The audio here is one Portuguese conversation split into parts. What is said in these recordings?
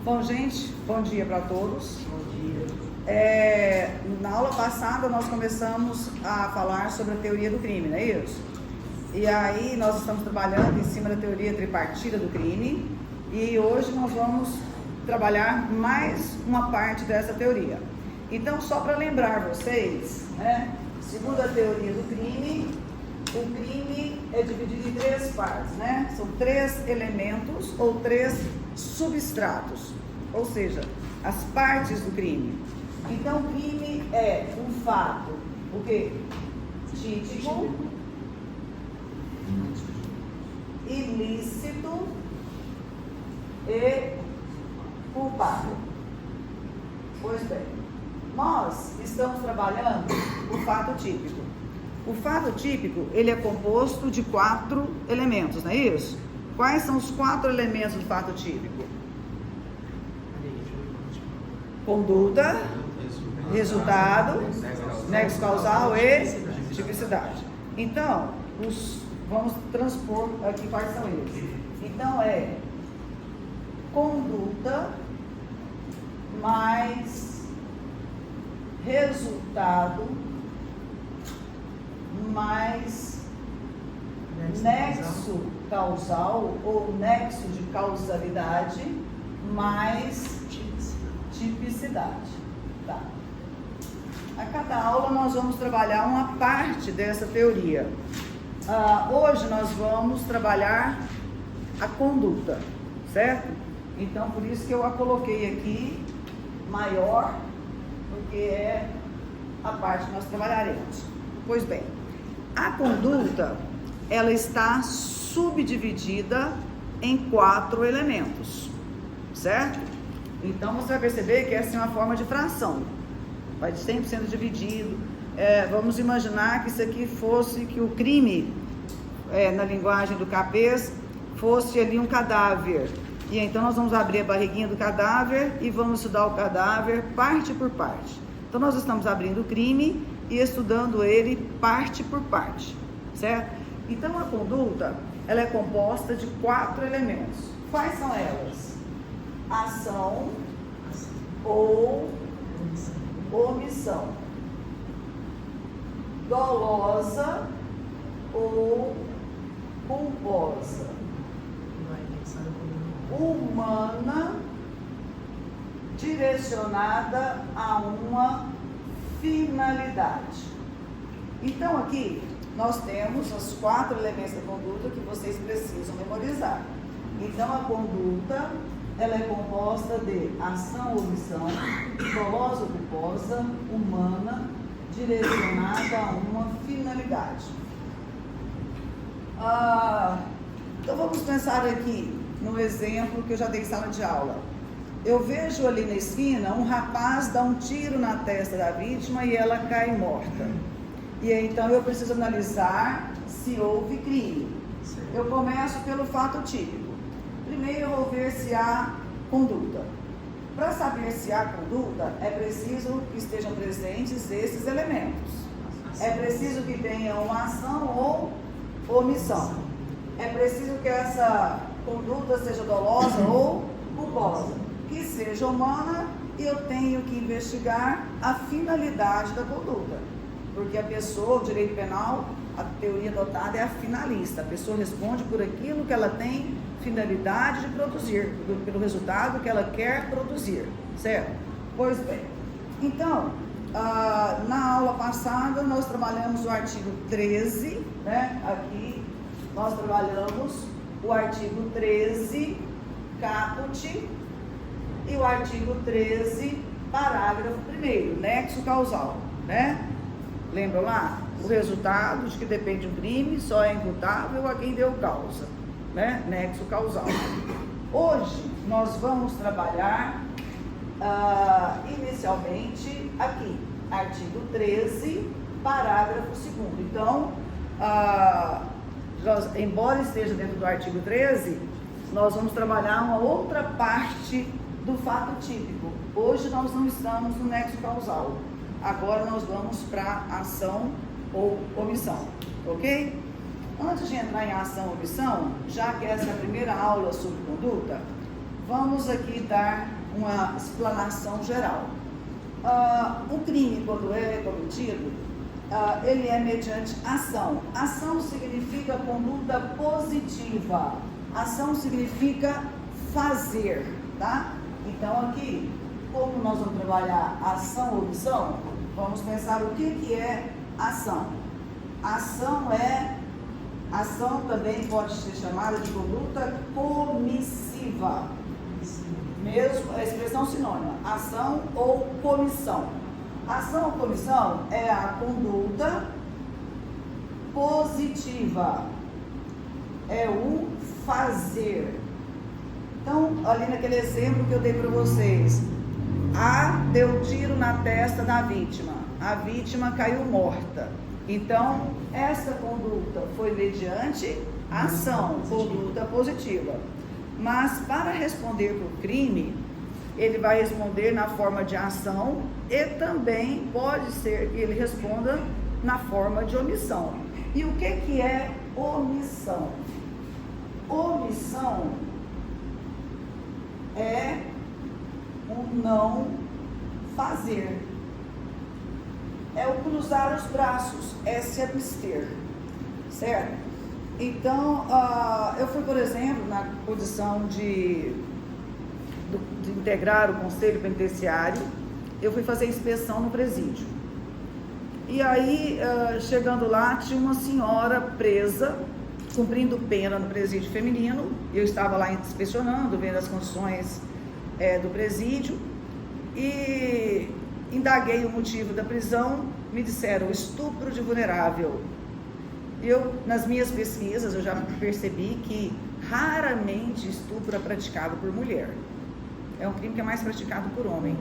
Bom, gente, bom dia para todos. Bom dia. Na aula passada nós começamos a falar sobre a teoria do crime, não é isso? E aí nós estamos trabalhando em cima da teoria tripartida do crime e hoje nós vamos trabalhar mais uma parte dessa teoria. Então, só para lembrar vocês, segundo a teoria do crime, o crime é dividido em três partes, São três elementos ou três substratos, ou seja, as partes do crime. Então, o crime é um fato, o quê? Típico, ilícito e culpável. Pois bem, nós estamos trabalhando o fato típico. O fato típico, ele é composto de 4 elementos, não é isso? Quais são os 4 elementos do fato típico? Conduta, resultado, nexo causal e tipicidade. Então, vamos transpor aqui quais são eles. Então, é conduta mais resultado mais nexo causal ou nexo de causalidade mais tipicidade. Tá. A cada aula nós vamos trabalhar uma parte dessa teoria. Hoje nós vamos trabalhar a conduta, certo? Então, por isso que eu a coloquei aqui maior, porque é a parte que nós trabalharemos. Pois bem, a conduta, ela está subdividida em 4 elementos, certo? Então, você vai perceber que essa é uma forma de fração, vai de 100% dividido. Vamos imaginar que isso aqui fosse, que o crime, na linguagem do CAPES, fosse ali um cadáver. E então nós vamos abrir a barriguinha do cadáver e vamos estudar o cadáver parte por parte. Então, nós estamos abrindo o crime e estudando ele parte por parte, certo? Então, a conduta, ela é composta de 4 elementos. Quais são elas? Ação ou omissão, dolosa ou culposa, humana, direcionada a uma finalidade. Então, aqui nós temos os 4 elementos da conduta que vocês precisam memorizar. Então, a conduta, ela é composta de ação ou omissão, dolosa ou culposa, humana, direcionada a uma finalidade. Então, vamos pensar aqui no exemplo que eu já dei em sala de aula. Eu vejo ali na esquina um rapaz dar um tiro na testa da vítima e ela cai morta. E então eu preciso analisar se houve crime. Eu começo pelo fato típico. Primeiro eu vou ver se há conduta. Para saber se há conduta, é preciso que estejam presentes esses elementos. É preciso que tenha uma ação ou omissão. É preciso que essa conduta seja dolosa ou culposa, que seja humana, e eu tenho que investigar a finalidade da conduta. Porque a pessoa, o direito penal, a teoria adotada é a finalista. A pessoa responde por aquilo que ela tem finalidade de produzir, pelo resultado que ela quer produzir, certo? Pois bem, então, na aula passada nós trabalhamos o artigo 13, Aqui nós trabalhamos o artigo 13, caput, e o artigo 13, parágrafo 1º, nexo causal, Lembra lá? O resultado de que depende do crime só é imputável a quem deu causa, Nexo causal. Hoje nós vamos trabalhar inicialmente aqui, artigo 13, parágrafo 2º. Então, embora esteja dentro do artigo 13, nós vamos trabalhar uma outra parte do fato típico. Hoje nós não estamos no nexo causal. Agora nós vamos para ação ou omissão, ok? Antes de entrar em ação ou omissão, já que essa é a primeira aula sobre conduta, vamos aqui dar uma explanação geral. O crime, quando é cometido, ele é mediante ação. Ação significa conduta positiva. Ação significa fazer, tá? Então aqui, como nós vamos trabalhar ação ou omissão, vamos pensar o que é ação. Ação também pode ser chamada de conduta comissiva. Mesmo a expressão sinônima, ação ou comissão. Ação ou comissão é a conduta positiva, é o fazer. Então, ali naquele exemplo que eu dei para vocês, A deu tiro na testa da vítima, a vítima caiu morta. Então, essa conduta foi mediante ação, conduta positiva. Mas para responder por crime, ele vai responder na forma de ação e também pode ser que ele responda na forma de omissão. E o que é omissão? Omissão é o não fazer, é o cruzar os braços, é se abster, certo? Então, eu fui, por exemplo, na condição de integrar o conselho penitenciário, eu fui fazer inspeção no presídio. E aí, chegando lá, tinha uma senhora presa, cumprindo pena no presídio feminino. Eu estava lá inspecionando, vendo as condições do presídio, e indaguei o motivo da prisão. Me disseram estupro de vulnerável. Nas minhas pesquisas, eu já percebi que raramente estupro é praticado por mulher. É um crime que é mais praticado por homem.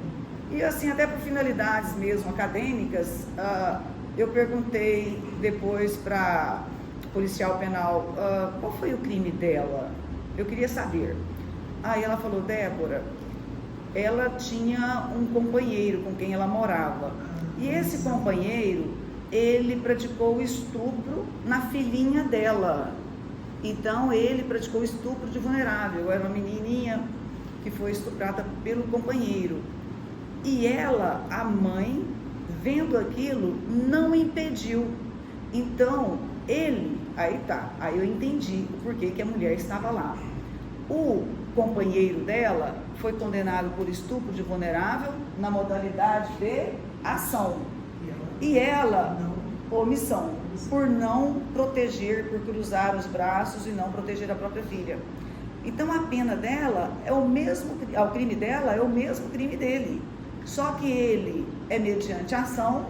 E assim, até por finalidades mesmo acadêmicas, eu perguntei depois para policial penal, qual foi o crime dela? Eu queria saber. Aí ela falou, Débora, ela tinha um companheiro com quem ela morava. E esse companheiro, ele praticou estupro na filhinha dela. Então, ele praticou estupro de vulnerável. Era uma menininha que foi estuprada pelo companheiro. E ela, a mãe, vendo aquilo, não impediu. Então, aí eu entendi o porquê que a mulher estava lá. O companheiro dela foi condenado por estupro de vulnerável na modalidade de ação. E ela, omissão, por não proteger, por cruzar os braços e não proteger a própria filha. Então a pena dela é o crime dela é o mesmo crime dele. Só que ele é mediante ação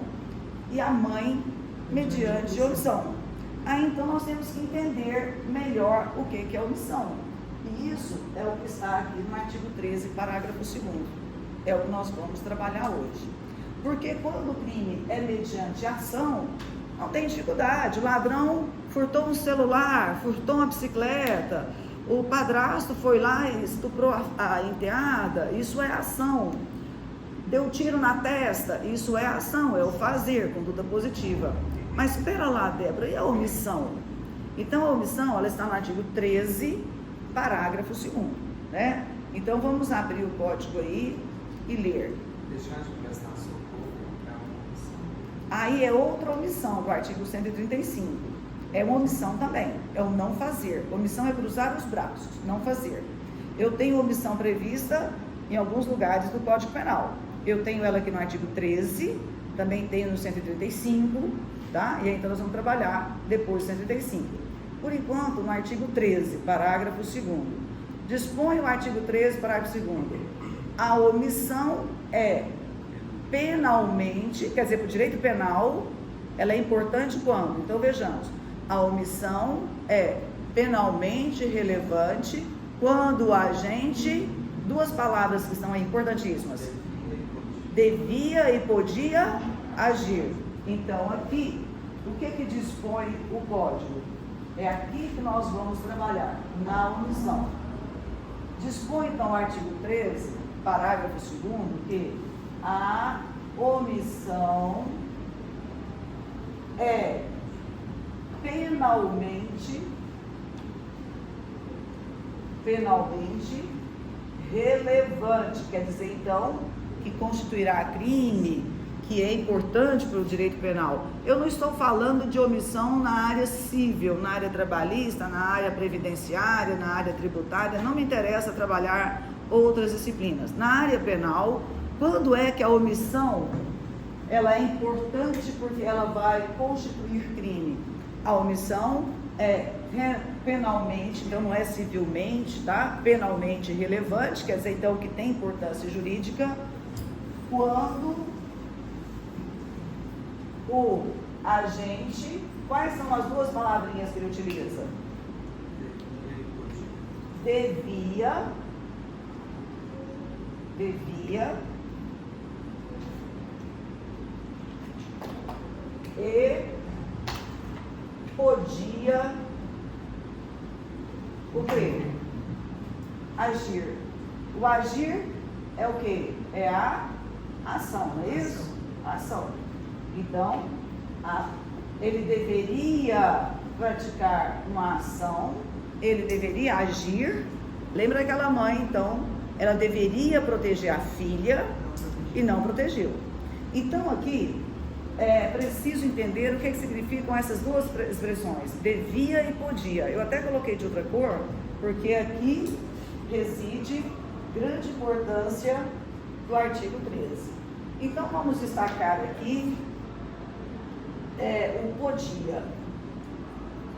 e a mãe mediante omissão. Aí então nós temos que entender melhor o que é omissão. E isso é o que está aqui no artigo 13, parágrafo 2º. É o que nós vamos trabalhar hoje. Porque quando o crime é mediante ação, não tem dificuldade. O ladrão furtou um celular, furtou uma bicicleta, o padrasto foi lá e estuprou a enteada, isso é ação. Deu tiro na testa, isso é ação, é o fazer, conduta positiva. Mas espera lá, Débora, e a omissão? Então a omissão, ela está no artigo 13, parágrafo 2º, né? Então vamos abrir o código aí e ler. Deixar de prestar socorro é uma omissão. Aí é outra omissão do artigo 135. É uma omissão também, é o não fazer. Omissão é cruzar os braços, não fazer. Eu tenho omissão prevista em alguns lugares do Código Penal. Eu tenho ela aqui no artigo 13, também tenho no 135, tá? E aí então nós vamos trabalhar depois do 135. Por enquanto, no artigo 13, parágrafo 2º. Dispõe o artigo 13, parágrafo 2º. A omissão é penalmente, quer dizer, por direito penal, ela é importante quando? Então vejamos, a omissão é penalmente relevante quando o agente, duas palavras que são aí importantíssimas, devia e podia agir. Então aqui, o que dispõe o código? É aqui que nós vamos trabalhar, na omissão. Dispõe então o artigo 13, parágrafo 2º, que a omissão é penalmente relevante, quer dizer então que constituirá crime, que é importante para o direito penal. Eu não estou falando de omissão na área civil, na área trabalhista, na área previdenciária, na área tributária, não me interessa trabalhar outras disciplinas. Na área penal, quando é que a omissão ela é importante porque ela vai constituir crime? A omissão é penalmente, então não é civilmente, tá? Penalmente relevante, quer dizer então que tem importância jurídica, quando o agente, quais são as duas palavrinhas que ele utiliza? Devia e podia o quê? Agir. O agir é o quê? É a ação, não é isso? A ação. Então, ele deveria praticar uma ação, ele deveria agir. Lembra daquela mãe, então, ela deveria proteger a filha e não protegeu. Então, aqui, é preciso entender o que significam essas duas expressões, devia e podia. Eu até coloquei de outra cor, porque aqui reside grande importância do artigo 13. Então, vamos destacar aqui o podia.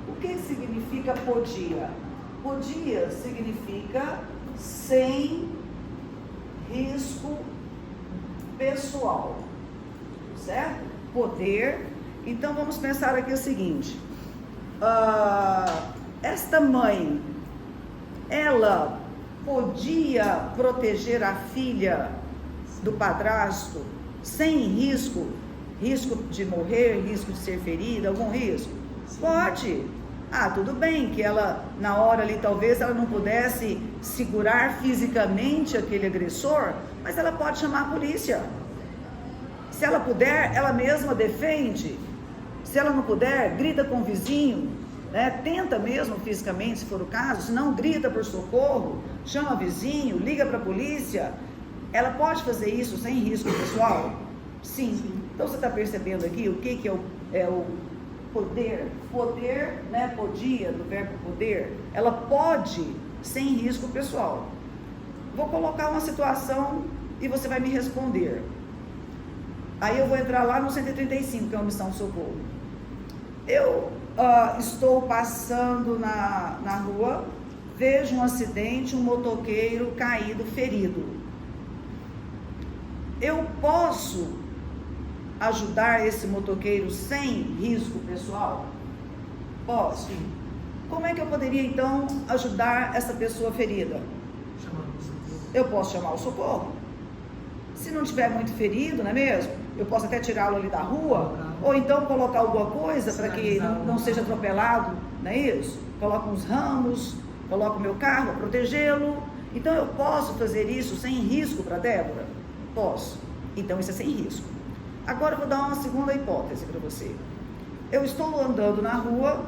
O que significa podia? Podia significa sem risco pessoal, certo? Poder. Então vamos pensar aqui o seguinte: esta mãe, ela podia proteger a filha do padrasto sem risco de morrer, risco de ser ferida, algum risco? Pode. Tudo bem que ela, na hora ali, talvez ela não pudesse segurar fisicamente aquele agressor, mas ela pode chamar a polícia. Se ela puder, ela mesma defende. Se ela não puder, grita com o vizinho, né? Tenta mesmo fisicamente, se for o caso. Se não, grita por socorro, chama o vizinho, liga para a polícia. Ela pode fazer isso sem risco pessoal? Sim. Então você está percebendo aqui o que é o poder? Poder, né? Podia, do verbo poder. Ela pode sem risco pessoal. Vou colocar uma situação e você vai me responder. Aí eu vou entrar lá no 135, que é a omissão de socorro. Eu estou passando na rua, vejo um acidente, um motoqueiro caído, ferido. Eu posso ajudar esse motoqueiro sem risco pessoal? Posso. Como é que eu poderia então ajudar essa pessoa ferida? Eu posso chamar o socorro. Se não tiver muito ferido, não é mesmo? Eu posso até tirá-lo ali da rua, ou então colocar alguma coisa para que não seja atropelado, não é isso? Coloco uns ramos, coloco o meu carro para protegê-lo. Então eu posso fazer isso sem risco para Débora? Posso. Então isso é sem risco. Agora eu vou dar uma segunda hipótese para você. Eu estou andando na rua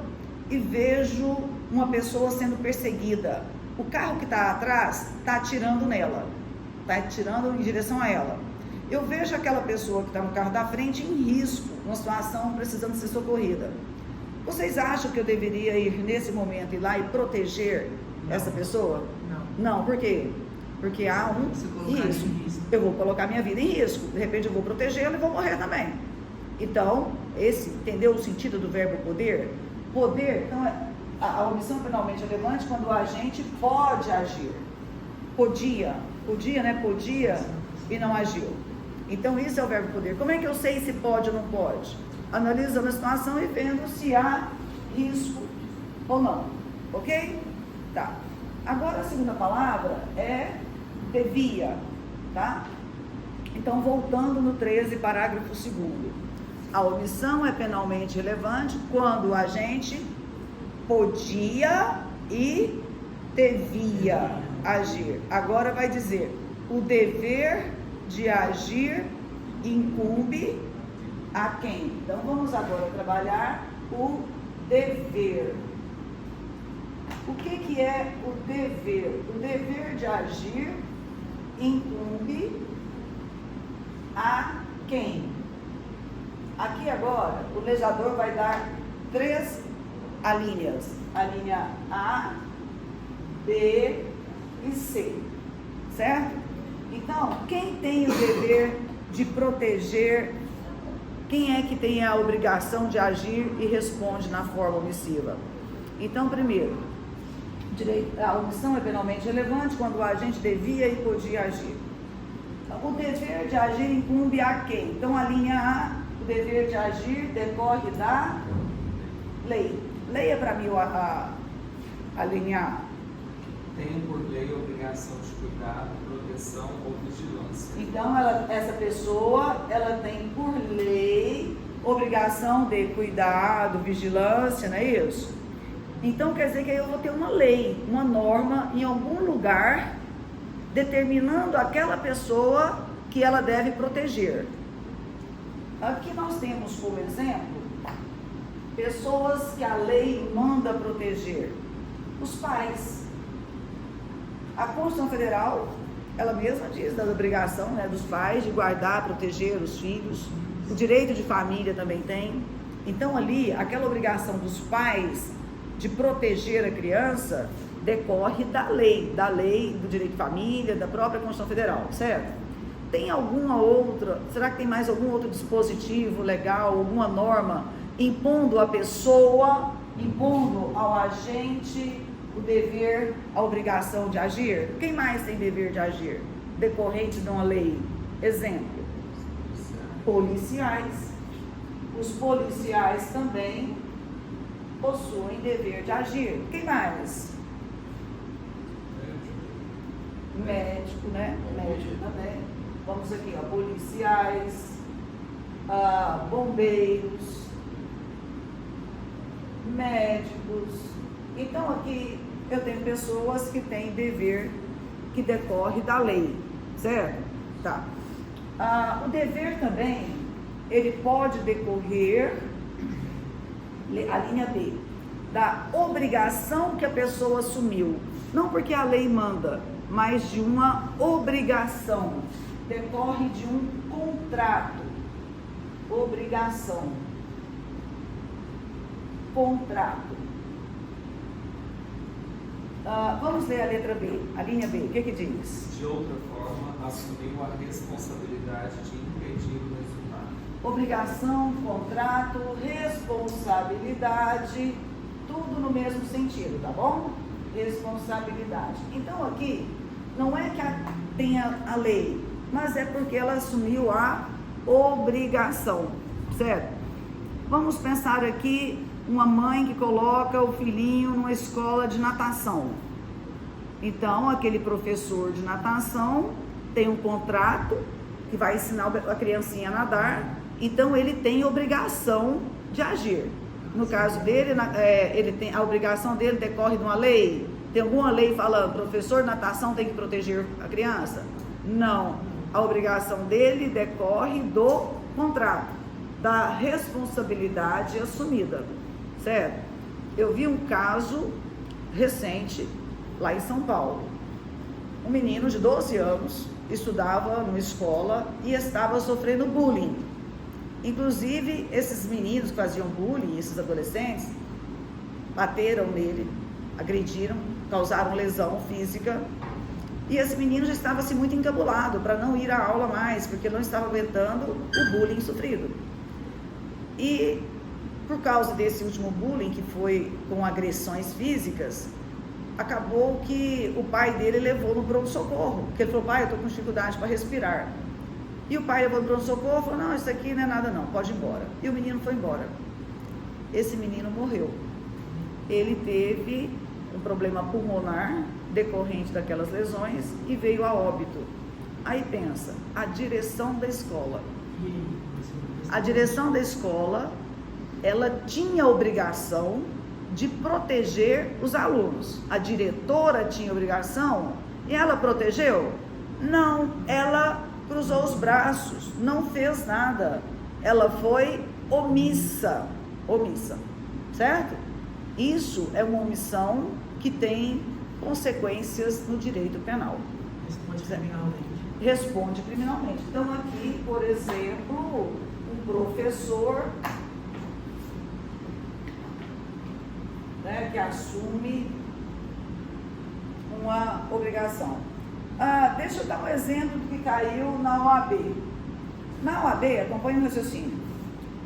e vejo uma pessoa sendo perseguida. O carro que está atrás está atirando nela, está atirando em direção a ela. Eu vejo aquela pessoa que está no carro da frente em risco, numa situação precisando ser socorrida. Vocês acham que eu deveria ir nesse momento, ir lá e proteger essa pessoa? Não, por quê? Porque há um risco. Eu vou colocar minha vida em risco. De repente eu vou protegê-la e vou morrer também. Então, entendeu o sentido do verbo poder? Poder, então, a omissão penalmente relevante quando o agente pode agir. Podia, né? Podia e não agiu. Então, isso é o verbo poder. Como é que eu sei se pode ou não pode? Analisando a situação e vendo se há risco ou não. Ok? Tá. Agora, a segunda palavra é devia, tá? Então, voltando no 13, parágrafo 2º. A omissão é penalmente relevante quando o agente podia e devia agir. Agora vai dizer, o dever de agir incumbe a quem? Então, vamos agora trabalhar o dever. O que é o dever? O dever de agir incumbe a quem? Aqui agora, o legislador vai dar 3 alíneas. A linha A, B e C. Certo? Então, quem tem o dever de proteger? Quem é que tem a obrigação de agir e responde na forma omissiva? Então, primeiro, a omissão é penalmente relevante quando o agente devia e podia agir. O dever de agir incumbe a quem? Então, a linha A, o dever de agir decorre da lei. Leia para mim a linha A. Tem por lei a obrigação de cuidado, proteção ou vigilância. Então, essa pessoa, ela tem por lei obrigação de cuidado, vigilância, não é isso? Então, quer dizer que eu vou ter uma lei, uma norma em algum lugar determinando aquela pessoa que ela deve proteger. Aqui nós temos, por exemplo, pessoas que a lei manda proteger. Os pais. A Constituição Federal, ela mesma diz da obrigação, né, dos pais de guardar, proteger os filhos. O direito de família também tem. Então ali, aquela obrigação dos pais de proteger a criança decorre da lei do direito de família, da própria Constituição Federal, certo? Tem alguma outra, será que tem mais algum outro dispositivo legal, alguma norma impondo à pessoa, impondo ao agente o dever, a obrigação de agir? Quem mais tem dever de agir? Decorrente de uma lei. Exemplo, policiais. Os policiais também possuem dever de agir. Quem mais? Médico, né? Médico também. Vamos aqui, ó, policiais, bombeiros, médicos. Então aqui eu tenho pessoas que têm dever que decorre da lei, certo? Tá. O dever também, ele pode decorrer, a linha B, da obrigação que a pessoa assumiu. Não porque a lei manda, mas de uma obrigação. Decorre de um contrato. Obrigação. Contrato. Vamos ler a letra B, a linha B. O que diz? De outra forma, assumiu a responsabilidade de impedir o resultado. Obrigação, contrato, responsabilidade, tudo no mesmo sentido, tá bom? Responsabilidade. Então aqui, não é que tenha a lei, mas é porque ela assumiu a obrigação, certo? Vamos pensar aqui uma mãe que coloca o filhinho numa escola de natação. Então, aquele professor de natação tem um contrato que vai ensinar a criancinha a nadar, então ele tem obrigação de agir. No caso dele, ele tem, a obrigação dele decorre de uma lei. Tem alguma lei falando, professor de natação tem que proteger a criança? Não. A obrigação dele decorre do contrato, da responsabilidade assumida, certo? Eu vi um caso recente lá em São Paulo. Um menino de 12 anos estudava numa escola e estava sofrendo bullying. Inclusive, esses meninos que faziam bullying, esses adolescentes, bateram nele, agrediram, causaram lesão física. E esse menino já estava assim, muito encabulado para não ir à aula mais, porque não estava aguentando o bullying sofrido. E por causa desse último bullying, que foi com agressões físicas, acabou que o pai dele levou no pronto-socorro. Porque ele falou, pai, eu estou com dificuldade para respirar. E o pai levou no pronto-socorro e falou, não, isso aqui não é nada não, pode ir embora. E o menino foi embora. Esse menino morreu. Ele teve um problema pulmonar decorrente daquelas lesões e veio a óbito. Aí pensa, a direção da escola. A direção da escola, ela tinha obrigação de proteger os alunos. A diretora tinha obrigação e ela protegeu? Não, ela cruzou os braços, não fez nada. Ela foi omissa, certo? Isso é uma omissão que tem consequências no direito penal. Responde criminalmente. Então aqui, por exemplo, um professor, né, que assume uma obrigação. Deixa eu dar um exemplo do que caiu na OAB. Na OAB, acompanha o raciocínio.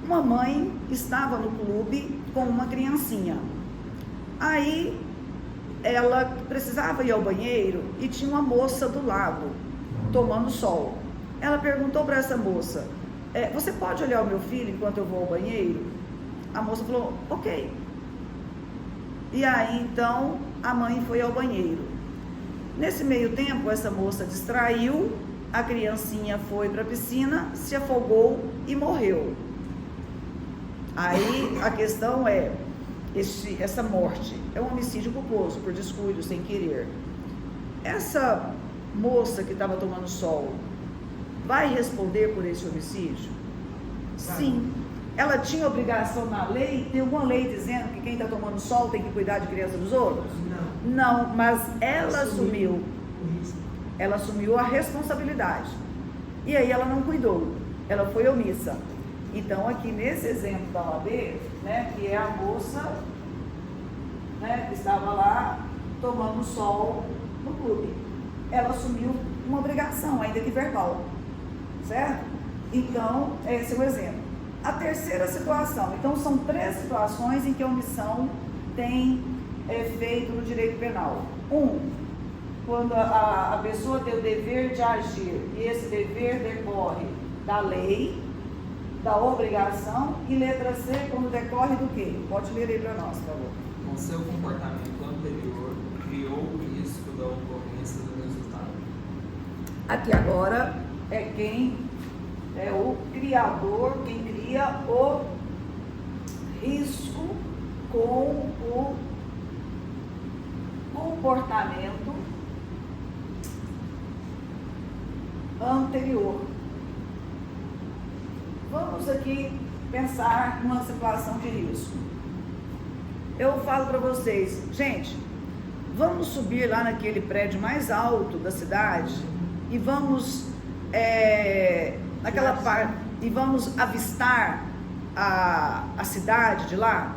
Uma mãe estava no clube com uma criancinha. Aí ela precisava ir ao banheiro e tinha uma moça do lado, tomando sol. Ela perguntou para essa moça, você pode olhar o meu filho enquanto eu vou ao banheiro? A moça falou, ok. E aí então a mãe foi ao banheiro. Nesse meio tempo essa moça distraiu, a criancinha foi para a piscina, se afogou e morreu. Aí a questão é, essa morte é um homicídio culposo, por descuido, sem querer. Essa moça que estava tomando sol vai responder por esse homicídio? Sim. Ela tinha obrigação na lei? Tem alguma lei dizendo que quem está tomando sol tem que cuidar de criança dos outros? Não, mas ela assumiu a responsabilidade. E aí ela não cuidou, ela foi omissa. Então aqui nesse exemplo da OAB, né, que é a moça, né, que estava lá tomando sol no clube, ela assumiu uma obrigação, ainda que verbal, certo? Então esse é o exemplo. A terceira situação, então são 3 situações em que a omissão tem efeito no direito penal. Quando a pessoa tem o dever de agir e esse dever decorre da lei, da obrigação, e letra C, quando decorre do quê? Pode ler aí para nós, por favor. Com seu comportamento anterior, criou o risco da ocorrência do resultado. Aqui agora é quem é o criador, quem cria o risco com o comportamento anterior. Vamos aqui pensar numa situação de risco. Eu falo para vocês, gente, vamos subir lá naquele prédio mais alto da cidade e vamos naquela parte e vamos avistar a cidade de lá.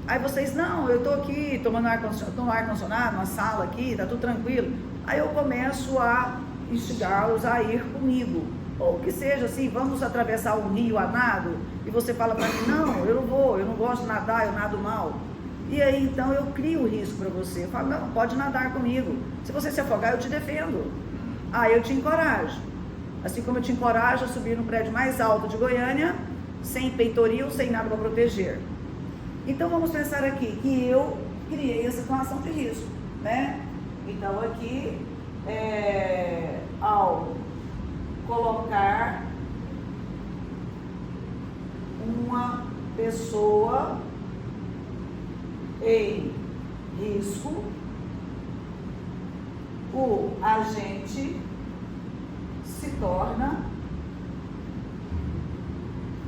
Aí vocês, não, eu estou aqui tomando ar-condicionado, numa sala aqui, tá tudo tranquilo. Aí eu começo a instigá-los a ir comigo. Ou que seja assim, vamos atravessar um rio a nado, e você fala para mim, não, eu não vou, eu não gosto de nadar, eu nado mal. E aí então eu crio o risco para você. Eu falo, não, pode nadar comigo. Se você se afogar, eu te defendo. Aí eu te encorajo. Assim como eu te encorajo a subir no prédio mais alto de Goiânia, sem peitoril, sem nada para proteger. Então vamos pensar aqui que eu criei a situação de risco, né? Então aqui, ao colocar uma pessoa em risco, o agente se torna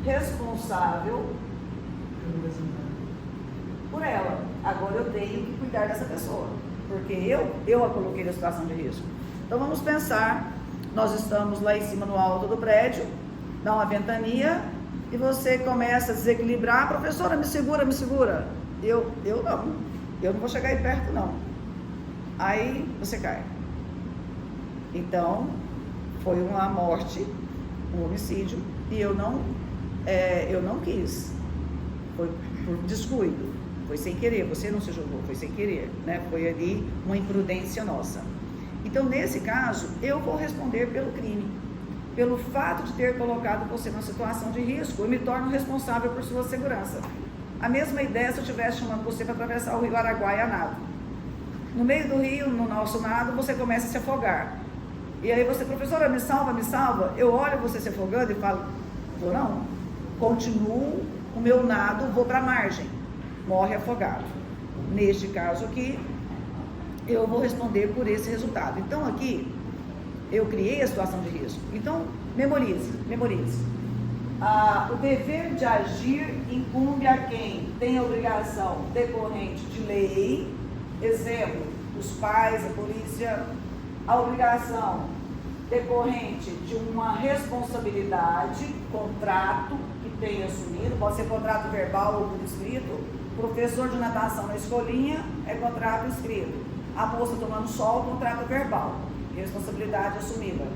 responsável por ela. Agora eu tenho que cuidar dessa pessoa, porque eu a coloquei na situação de risco. Então vamos pensar, nós estamos lá em cima no alto do prédio, dá uma ventania e você começa a desequilibrar, professora, me segura, me segura. Eu não vou chegar aí perto não. Aí você cai. Então foi uma morte, um homicídio, e eu não quis. Foi por descuido, foi sem querer, você não se jogou, foi sem querer, né? Foi ali uma imprudência nossa. Então, nesse caso, eu vou responder pelo crime. Pelo fato de ter colocado você numa situação de risco, eu me torno responsável por sua segurança. A mesma ideia se eu estivesse chamando você para atravessar o rio Araguaia a nado. No meio do rio, no nosso nado, você começa a se afogar. E aí você, professora, me salva, me salva. Eu olho você se afogando e falo, vou não. Continuo o meu nado, vou para a margem. Morre afogado. Neste caso aqui, eu vou responder por esse resultado. Então aqui, eu criei a situação de risco. Então, memorize. O dever de agir incumbe a quem tem a obrigação decorrente de lei, exemplo, os pais, a polícia, a obrigação decorrente de uma responsabilidade, contrato que tenha assumido, pode ser contrato verbal ou por escrito. Professor de natação na escolinha é contrato escrito. A moça tomando sol, contrato verbal, responsabilidade assumida.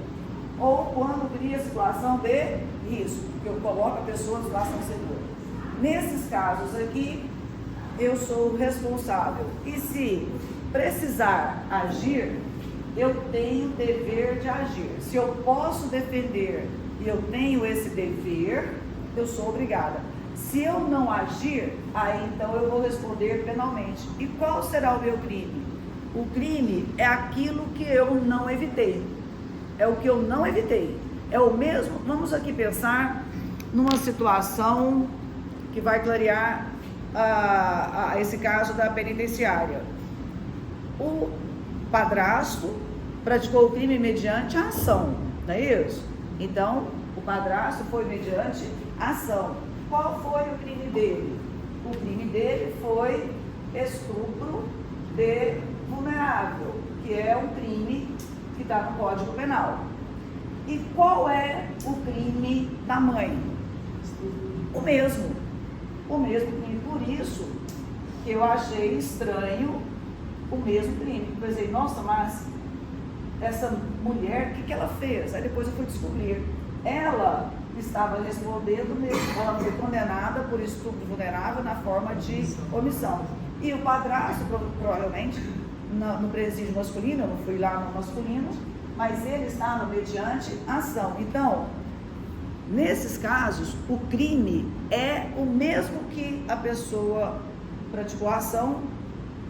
Ou quando cria situação de risco, que eu coloco a pessoa em situação segura. Nesses casos aqui, eu sou responsável. E se precisar agir, eu tenho dever de agir. Se eu posso defender e eu tenho esse dever, eu sou obrigada. Se eu não agir, aí então eu vou responder penalmente. E qual será o meu crime? O crime é aquilo que eu não evitei. É o que eu não evitei. É o mesmo. Vamos aqui pensar numa situação que vai clarear esse caso da penitenciária. O padrasto praticou o crime mediante a ação, não é isso? Então, o padrasto foi mediante a ação. Qual foi o crime dele? O crime dele foi estupro de vulnerável, que é um crime que está no Código Penal. E qual é o crime da mãe? O mesmo crime. Por isso que eu achei estranho o mesmo crime. Eu pensei, nossa, mas essa mulher, o que ela fez? Aí depois eu fui descobrir. Ela estava respondendo mesmo, ela foi condenada por estupro vulnerável na forma de omissão. E o padrasto, provavelmente, no presídio masculino, eu não fui lá no masculino, mas ele está no mediante ação. Então, nesses casos, o crime é o mesmo que a pessoa praticou a ação.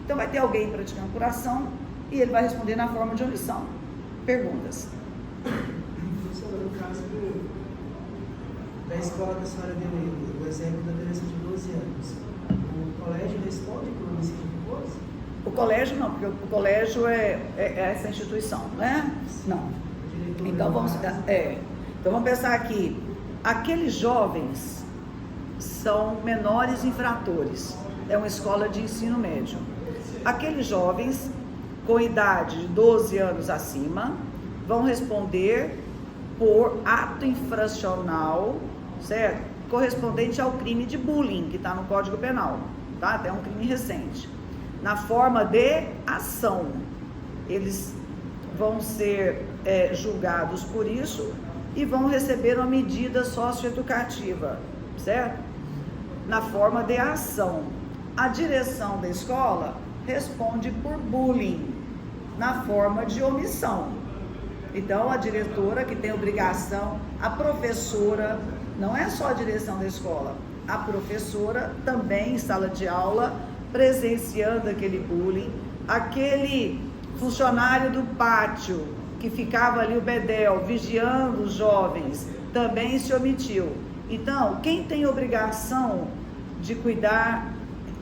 Então vai ter alguém praticando por ação e ele vai responder na forma de omissão. Perguntas? Professora, no caso da escola que a senhora deu o exemplo da criança de 12 anos, o colégio responde por homicídio culposo? O colégio não, porque o colégio é essa instituição, né? Não. Então vamos pensar aqui. Aqueles jovens são menores infratores. É uma escola de ensino médio. Aqueles jovens com idade de 12 anos acima vão responder por ato infracional, certo? Correspondente ao crime de bullying, que está no Código Penal, tá? Até um crime recente. Na forma de ação. Eles vão ser julgados por isso e vão receber uma medida socioeducativa, certo? Na forma de ação. A direção da escola responde por bullying, na forma de omissão. Então, a diretora que tem obrigação, a professora, não é só a direção da escola, a professora também em sala de aula, presenciando aquele bullying, aquele funcionário do pátio que ficava ali, o bedel, vigiando os jovens, também se omitiu. Então, quem tem obrigação de cuidar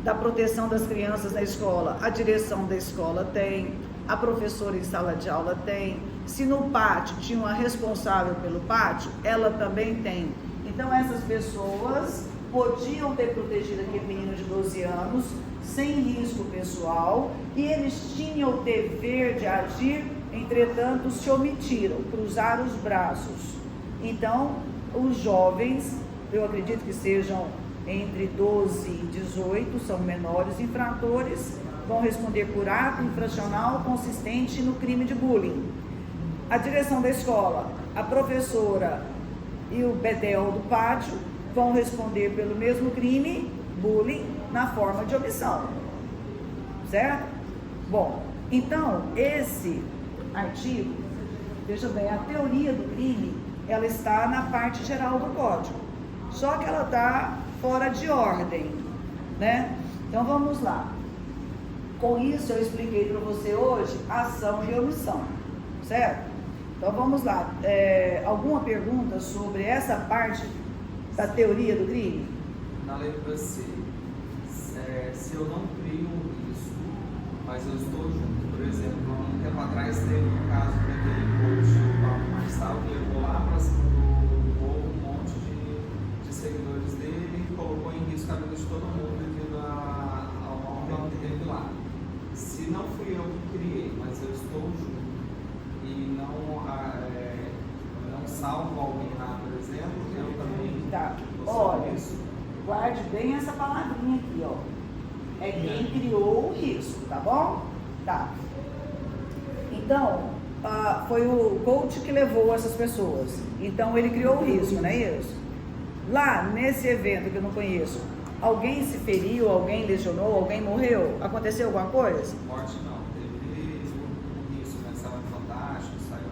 da proteção das crianças na escola? A direção da escola tem, a professora em sala de aula tem. Se no pátio tinha uma responsável pelo pátio, ela também tem. Então, essas pessoas podiam ter protegido aquele menino de 12 anos, sem risco pessoal, e eles tinham o dever de agir, entretanto se omitiram, cruzaram os braços. Então, os jovens, eu acredito que sejam entre 12 e 18, são menores infratores, vão responder por ato infracional consistente no crime de bullying. A direção da escola, a professora e o bedel do pátio vão responder pelo mesmo crime, bullying, na forma de omissão, certo? Bom, então, esse artigo, veja bem, a teoria do crime, ela está na parte geral do código, só que ela está fora de ordem, né? Então, vamos lá. Com isso, eu expliquei para você hoje ação e omissão, certo? Então, vamos lá. Alguma pergunta sobre essa parte da teoria do crime? Na letra C, se eu não crio um risco, mas eu estou junto, por exemplo, um tempo atrás teve um caso daquele coach, o Paulo Marçal, que levou lá para cima do povo um monte de seguidores dele e colocou em risco a vida de todo mundo devido ao mal que teve lá. Se não fui eu que criei, mas eu estou junto e não salvo alguém lá, por exemplo, eu também. Tá. Vou Olha, ser isso. guarde bem essa palavrinha aqui, ó. É quem criou o risco, tá bom? Tá. Então, foi o coach que levou essas pessoas. Então, ele criou o risco, não é isso? Lá, nesse evento que eu não conheço, alguém se feriu, alguém lesionou, alguém morreu? Aconteceu alguma coisa? Morte não, teve isso, né? Saiu fantástico, saiu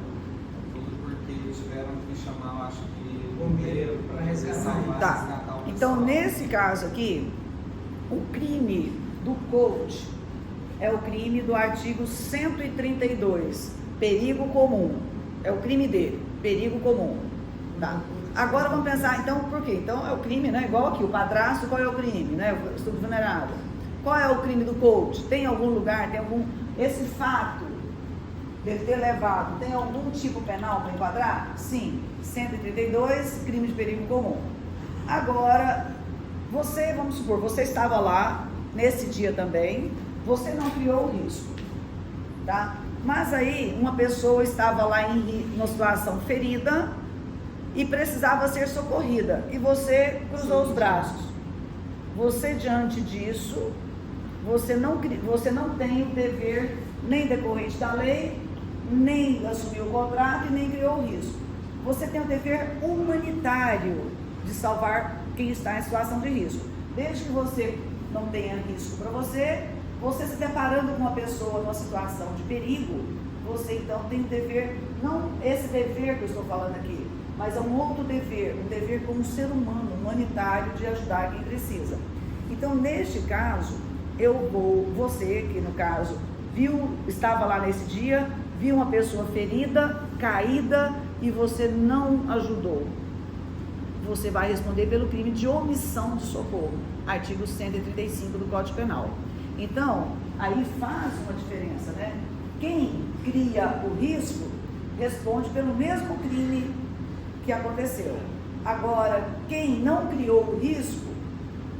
tudo porque tiveram que chamar, eu acho que, bombeiro para resgatar. Tá. Então, nesse caso aqui, o crime do coach é o crime do artigo 132, perigo comum. É o crime dele, perigo comum. Tá. Agora vamos pensar, então, por quê? Então é o crime, né? Igual aqui, o padrasto, qual é o crime, né? O estupro vulnerável. Qual é o crime do coach? Tem algum lugar, tem algum... Esse fato dele ter levado, tem algum tipo penal para enquadrar? Sim. 132, crime de perigo comum. Agora, você, vamos supor, você estava lá nesse dia também, você não criou o risco, tá? Mas aí, uma pessoa estava lá numa situação ferida e precisava ser socorrida, e você cruzou os braços. Você, diante disso, você não tem o dever nem decorrente da lei, nem assumiu o contrato e nem criou o risco. Você tem o dever humanitário de salvar quem está em situação de risco. Desde que você não tenha risco para você se deparando com uma pessoa numa situação de perigo, você então tem o dever, não esse dever que eu estou falando aqui, mas é um outro dever, um dever como ser humano, humanitário, de ajudar quem precisa. Então, neste caso, você que no caso estava lá nesse dia, viu uma pessoa ferida, caída, e você não ajudou. Você vai responder pelo crime de omissão de socorro, artigo 135 do Código Penal. Então, aí faz uma diferença, né? Quem cria o risco responde pelo mesmo crime que aconteceu. Agora, quem não criou o risco,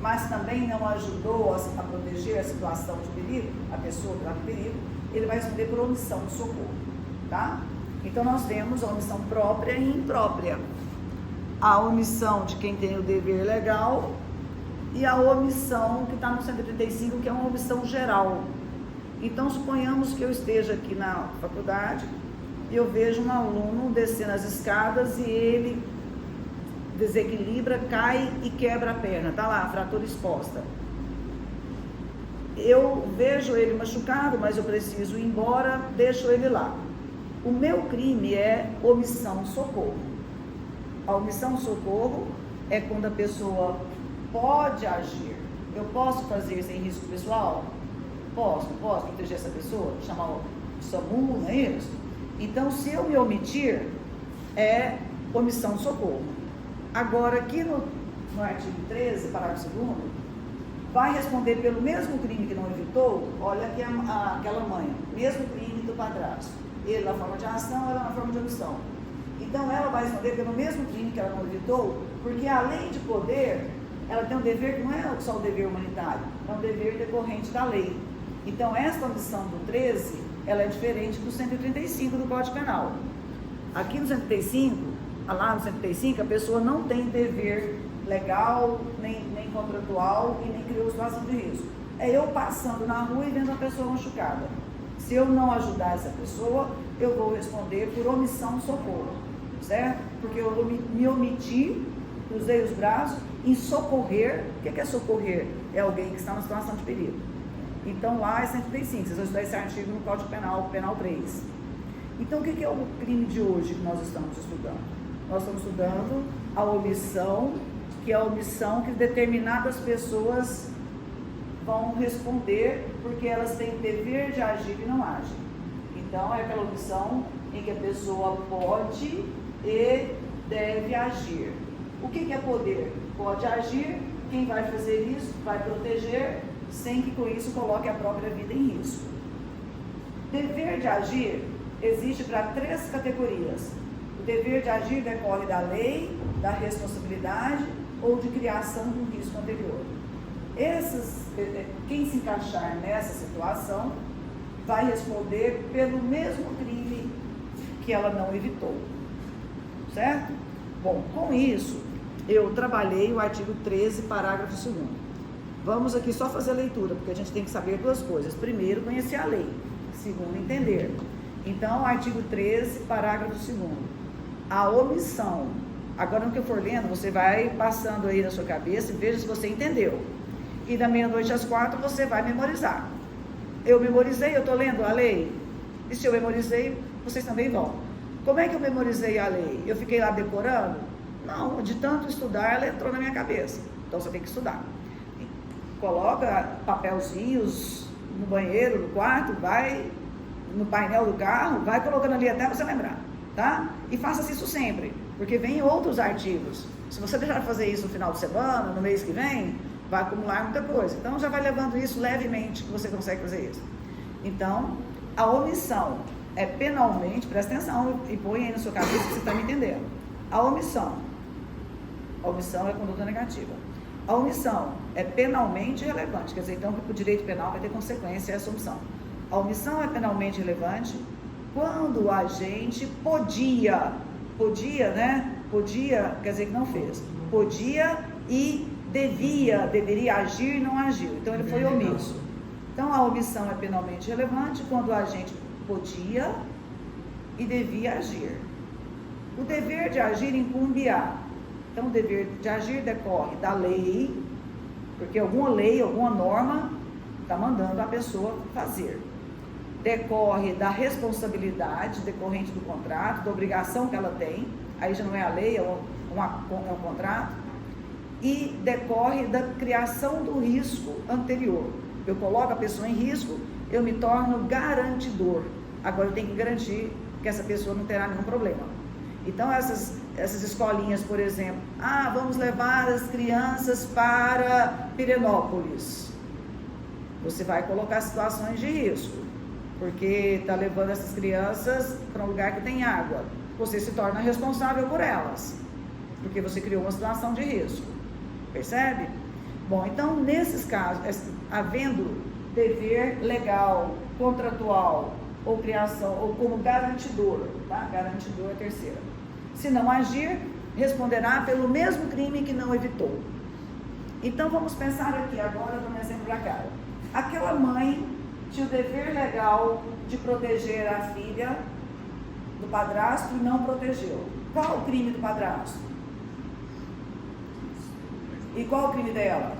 mas também não ajudou a proteger a situação de perigo, a pessoa que está em perigo, ele vai responder por omissão de socorro, tá? Então, nós temos a omissão própria e imprópria. A omissão de quem tem o dever legal e a omissão que está no 135, que é uma omissão geral. Então, suponhamos que eu esteja aqui na faculdade e eu vejo um aluno descendo as escadas e ele desequilibra, cai e quebra a perna. Está lá, a fratura exposta. Eu vejo ele machucado, mas eu preciso ir embora, deixo ele lá. O meu crime é omissão socorro. A omissão socorro é quando a pessoa pode agir. Eu posso fazer sem risco pessoal? Posso proteger essa pessoa? Chamar o SAMU, não é isso? Então, se eu me omitir, é omissão socorro. Agora, aqui no artigo 13, parágrafo 2º, vai responder pelo mesmo crime que não evitou. Olha aqui aquela mãe, mesmo crime do padrasto. Ele na forma de ação, ela na forma de omissão. Então, ela vai responder pelo mesmo crime que ela não evitou, porque além de poder, ela tem um dever que não é só o dever humanitário, é um dever decorrente da lei. Então, esta omissão do 13, ela é diferente do 135 do Código Penal. Aqui no 135, lá no 135, a pessoa não tem dever legal, nem contratual e nem criou situação de risco. É eu passando na rua e vendo a pessoa machucada. Se eu não ajudar essa pessoa, eu vou responder por omissão de socorro, certo? Porque eu me omiti, cruzei os braços em socorrer. O que é socorrer? É alguém que está numa situação de perigo. Então lá é 135, vocês vão estudar esse artigo no Código Penal, Penal 3. Então o que é o crime de hoje que nós estamos estudando? Nós estamos estudando a omissão, que é a omissão que determinadas pessoas vão responder porque elas têm o dever de agir e não agem. Então é aquela omissão em que a pessoa pode e deve agir. O que é poder? Pode agir, quem vai fazer isso vai proteger, sem que com isso coloque a própria vida em risco. Dever de agir existe para 3 categorias. O dever de agir decorre da lei, da responsabilidade ou de criação de um risco anterior. Quem se encaixar nessa situação vai responder pelo mesmo crime que ela não evitou, certo? Bom, com isso, eu trabalhei o artigo 13, parágrafo 2º. Vamos aqui só fazer a leitura, porque a gente tem que saber duas coisas. Primeiro, conhecer a lei. Segundo, entender. Então, artigo 13, parágrafo 2º. A omissão. Agora, no que eu for lendo, você vai passando aí na sua cabeça e veja se você entendeu. E da meia-noite às 4 você vai memorizar. Eu memorizei, eu estou lendo a lei. E se eu memorizei, vocês também vão. Como é que eu memorizei a lei? Eu fiquei lá decorando? Não, de tanto estudar, ela entrou na minha cabeça. Então você tem que estudar. Coloca papelzinhos no banheiro, no quarto, vai no painel do carro, vai colocando ali até você lembrar, tá? E faça isso sempre, porque vem outros artigos. Se você deixar de fazer isso no final de semana, no mês que vem, vai acumular muita coisa. Então já vai levando isso levemente, que você consegue fazer isso. Então, a omissão é penalmente, presta atenção e põe aí na sua cabeça que você está me entendendo. A omissão é conduta negativa. A omissão é penalmente relevante, quer dizer, então que o direito penal vai ter consequência essa omissão. A omissão é penalmente relevante quando a gente podia, né? Podia, quer dizer que não fez. Podia e deveria agir e não agiu. Então ele foi omisso. Então a omissão é penalmente relevante quando a gente podia e devia agir. O dever de agir incumbe-a. Então o dever de agir decorre da lei, porque alguma lei, alguma norma está mandando a pessoa fazer. Decorre da responsabilidade decorrente do contrato, da obrigação que ela tem, aí já não é a lei, é um contrato, e decorre da criação do risco anterior. Eu coloco a pessoa em risco, eu me torno garantidor. Agora eu tenho que garantir que essa pessoa não terá nenhum problema. Então essas escolinhas, por exemplo, vamos levar as crianças para Pirenópolis. Você vai colocar situações de risco, porque está levando essas crianças para um lugar que tem água. Você se torna responsável por elas, porque você criou uma situação de risco. Percebe? Bom, então nesses casos, havendo dever legal, contratual, ou criação, ou como garantidor, tá? Garantidor é a terceira. Se não agir, responderá pelo mesmo crime que não evitou. Então vamos pensar aqui agora num exemplo para cá. Aquela mãe tinha o dever legal de proteger a filha do padrasto e não protegeu. Qual o crime do padrasto? E qual o crime dela?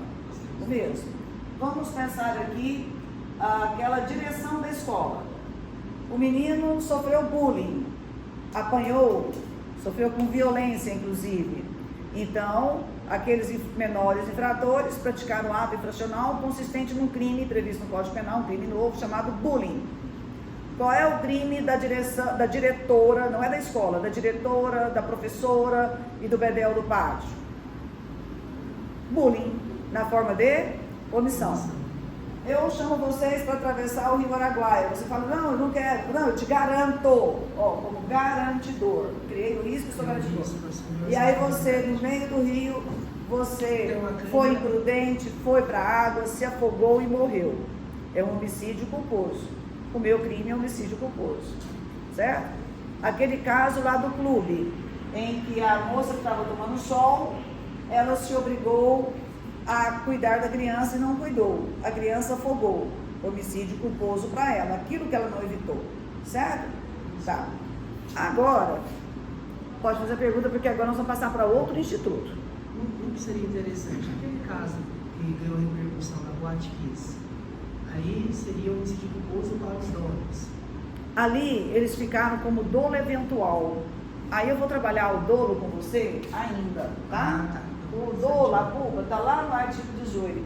O mesmo. Vamos pensar aqui aquela direção da escola. O menino sofreu bullying, apanhou, sofreu com violência, inclusive. Então, aqueles menores infratores praticaram um ato infracional consistente num crime previsto no Código Penal, um crime novo chamado bullying. Qual é o crime da diretora, não é da escola, da diretora, da professora e do bedel do pátio? Bullying, na forma de omissão. Eu chamo vocês para atravessar o Rio Araguaia. Você fala, não, eu não quero. Não, eu te garanto. Como garantidor. Criei o risco e sou garantidor. E aí você, no meio do rio, você foi imprudente, foi para a água, se afogou e morreu. É um homicídio culposo. O meu crime é um homicídio culposo. Certo? Aquele caso lá do clube, em que a moça que estava tomando sol, ela se obrigou a cuidar da criança e não cuidou. A criança afogou. Homicídio culposo para ela. Aquilo que ela não evitou. Certo? Tá. Agora, pode fazer a pergunta, porque agora nós vamos passar para outro instituto. Não seria interessante aquele caso que ganhou repercussão na Boate Kiss? Aí seria um homicídio culposo para os donos. Ali eles ficaram como dolo eventual. Aí eu vou trabalhar o dolo com você ainda, tá? O dolo, a culpa, está lá no artigo 18.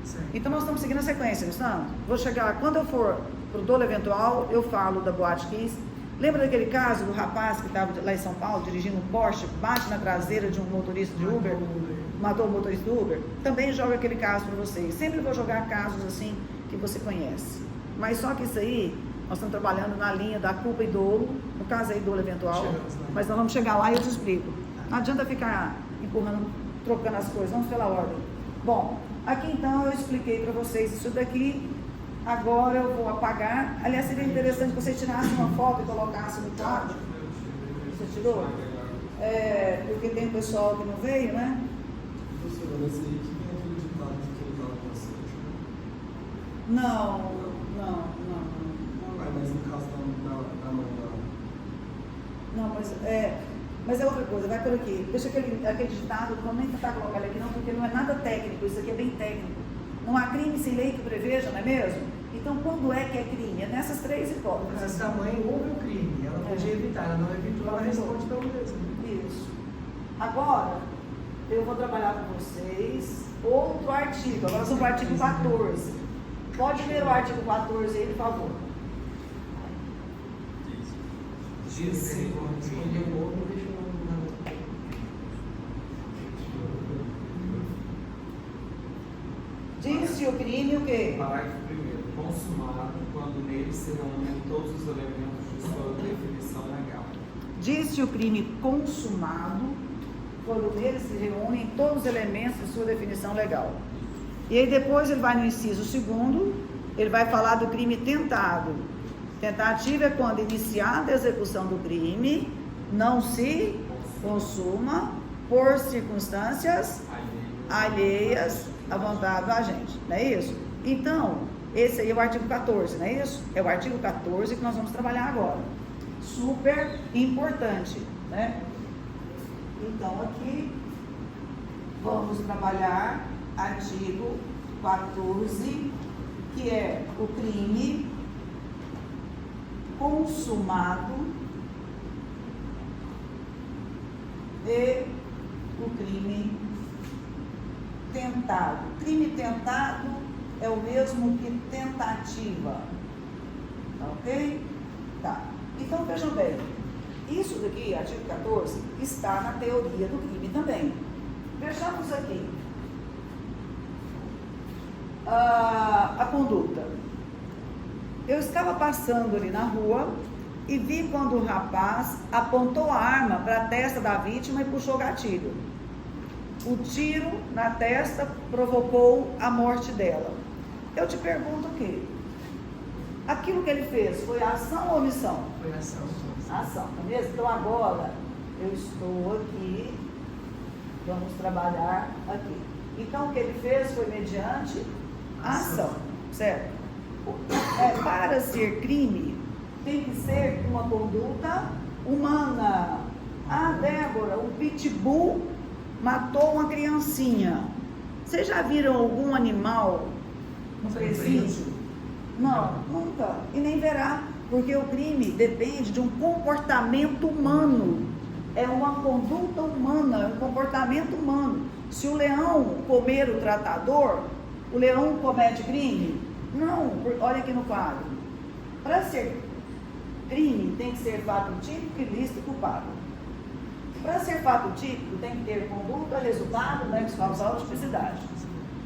Certo. Então nós estamos seguindo a sequência, não estamos? Vou chegar, quando eu for para o dolo eventual, eu falo da Boate Kiss. Lembra daquele caso do rapaz que estava lá em São Paulo, dirigindo um Porsche, bate na traseira de um motorista de Uber, matou o motorista do Uber? Também jogo aquele caso para vocês. Sempre vou jogar casos assim que você conhece. Mas só que isso aí, nós estamos trabalhando na linha da culpa e dolo, no caso aí dolo eventual, mas nós vamos chegar lá e eu te explico. Não adianta ficar empurrando, trocando as coisas, vamos pela ordem. Bom, aqui então eu expliquei para vocês isso daqui. Agora eu vou apagar. Aliás, seria interessante que você tirasse uma foto e colocasse no quadro. Você tirou? Porque tem o pessoal que não veio, né? Professora, esse aí que vem aquele ditado que eu usava com você, Não. Mas no caso da mãe dela. Não, mas é outra coisa, vai por aqui. Deixa aquele ditado, não vou nem tentar colocar ele aqui não, porque não é nada técnico, isso aqui é bem técnico. Não há crime sem lei que preveja, não é mesmo? Então, quando é que é crime? É nessas três No hipóteses. caso da mãe, houve o crime, ela podia evitar, ela não evitou, ela responde pelo mesmo. Isso. Agora, eu vou trabalhar com vocês outro artigo. Agora somos no artigo 14. Pode ler o artigo 14 aí, por favor. Disse o Escolhi crime. o outro, deixa eu Disse o crime o quê? Parágrafo 1º. Consumado quando nele se reúnem todos os elementos de sua definição legal. Disse o crime consumado quando nele se reúnem todos os elementos de sua definição legal. E aí depois ele vai no inciso 2º, ele vai falar do crime tentado. Tentativa é quando iniciada a execução do crime não se consuma por circunstâncias alheias à vontade do agente, não é isso? Então, esse aí é o artigo 14, não é isso? É o artigo 14 que nós vamos trabalhar agora. Super importante, né? Então, aqui vamos trabalhar artigo 14, que é o crime consumado e o crime tentado. Crime tentado é o mesmo que tentativa. Tá ok? Tá. Então, vejam bem. Isso daqui, artigo 14, está na teoria do crime também. Vejamos aqui. A conduta. Eu estava passando ali na rua e vi quando o rapaz apontou a arma para a testa da vítima e puxou o gatilho. O tiro na testa provocou a morte dela. Eu te pergunto o quê? Aquilo que ele fez foi ação ou omissão? Foi ação. Ação, não é mesmo? Então agora eu estou aqui, vamos trabalhar aqui. Então o que ele fez foi mediante a ação, certo? Para ser crime, tem que ser uma conduta humana. Ah, Débora, o pitbull matou uma criancinha. Vocês já viram algum animal no presídio? Não, nunca. E nem verá, porque o crime depende de um comportamento humano. É uma conduta humana, é um comportamento humano. Se o leão comer o tratador, o leão comete crime? Não, olha aqui no quadro. Para ser crime, tem que ser fato típico, ilícito e culpado. Para ser fato típico, tem que ter conduta, resultado, nexo causal, tipicidade.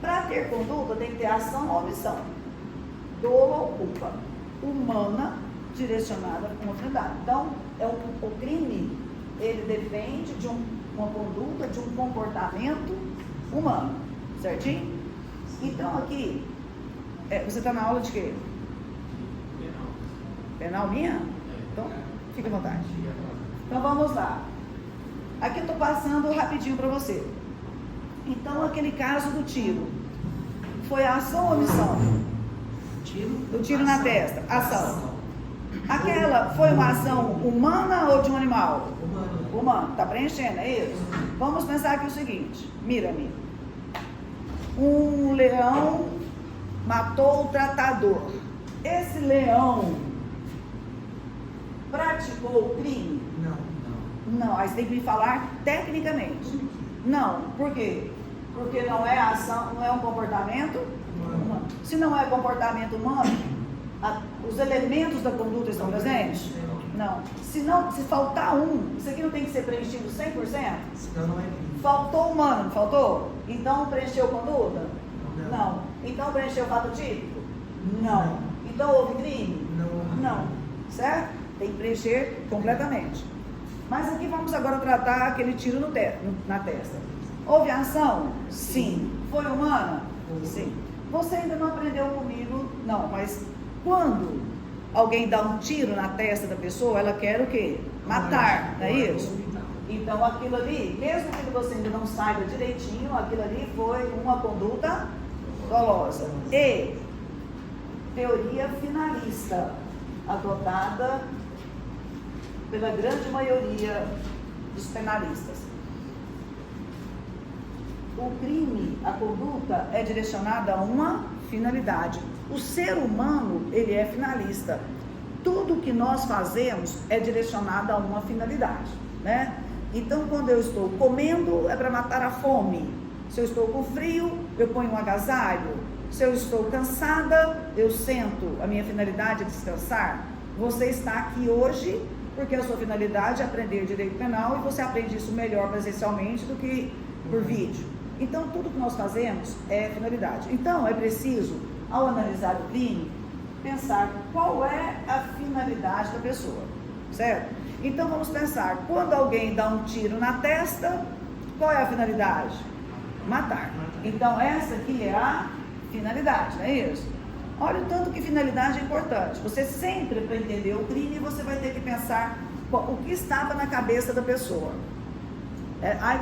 Para ter conduta, tem que ter ação ou omissão. Dolo ou culpa. Humana, direcionada com finalidade. Então, o crime, ele depende de uma conduta, de um comportamento humano. Certinho? Então, aqui, você está na aula de quê? Penal minha? Então, fica à vontade. Então, vamos lá. Aqui eu estou passando rapidinho para você. Então, aquele caso do tiro. Foi ação ou omissão? Do tiro na testa. Ação. Aquela foi uma ação humana ou de um animal? Humano. Está preenchendo, é isso? Vamos pensar aqui o seguinte. Mira-me. Um leão matou o tratador. Esse leão praticou o crime? Não, aí você tem que me falar tecnicamente. Não, por quê? Porque não é ação, não é um comportamento humano. Se não é comportamento humano, os elementos da conduta estão presentes? Não. Se faltar um, isso aqui não tem que ser preenchido 100%? Senão não é crime. Faltou humano, não faltou? Então preencheu conduta? Não. Então preencheu fato típico? Não. Então houve crime? Não. Certo? Tem que preencher completamente. Mas aqui vamos agora tratar aquele tiro na testa. Houve ação? Sim. Foi humana? Sim. Você ainda não aprendeu comigo? Não, mas quando alguém dá um tiro na testa da pessoa, ela quer o quê? Matar, não é isso? Então aquilo ali, mesmo que você ainda não saiba direitinho, aquilo ali foi uma conduta dolosa. E teoria finalista, adotada pela grande maioria dos penalistas. O crime, a conduta é direcionada a uma finalidade. O ser humano, ele é finalista. Tudo que nós fazemos é direcionado a uma finalidade, né? Então, quando eu estou comendo, é para matar a fome. Se eu estou com frio, eu ponho um agasalho. Se eu estou cansada, eu sento. A minha finalidade é descansar. Você está aqui hoje porque a sua finalidade é aprender direito penal e você aprende isso melhor presencialmente do que por vídeo. Então, tudo que nós fazemos é finalidade. Então, é preciso, ao analisar o crime, pensar qual é a finalidade da pessoa, certo? Então, vamos pensar, quando alguém dá um tiro na testa, qual é a finalidade? Matar. Então, essa aqui é a finalidade, não é isso? Olha o tanto que finalidade é importante. Você sempre, para entender o crime, você vai ter que pensar o que estava na cabeça da pessoa.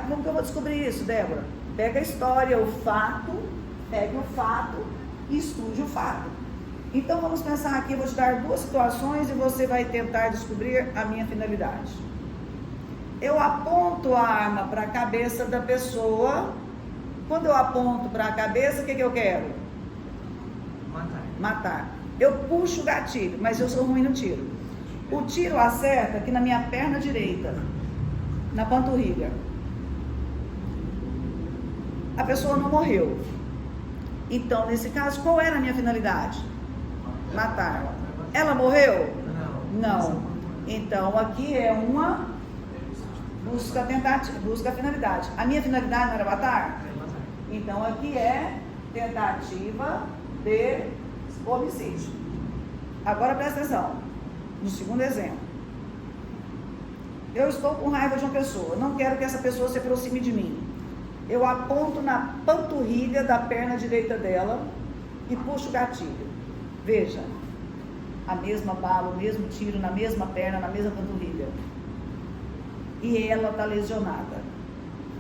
Como que eu vou descobrir isso, Débora? Pega a história, o fato, pegue o fato e estude o fato. Então vamos pensar aqui, eu vou te dar duas situações e você vai tentar descobrir a minha finalidade. Eu aponto a arma para a cabeça da pessoa. Quando eu aponto para a cabeça, o que eu quero? Matar. Eu puxo o gatilho, mas eu sou ruim no tiro. O tiro acerta aqui na minha perna direita, na panturrilha. A pessoa não morreu. Então, nesse caso, qual era a minha finalidade? Matar. Ela morreu? Não. Então, aqui é uma busca tentativa, busca finalidade. A minha finalidade não era matar? Então, aqui é tentativa de homicídio. Agora presta atenção. No segundo exemplo. Eu estou com raiva de uma pessoa. Não quero que essa pessoa se aproxime de mim. Eu aponto na panturrilha da perna direita dela e puxo o gatilho. Veja, a mesma bala, o mesmo tiro na mesma perna, na mesma panturrilha. E ela está lesionada.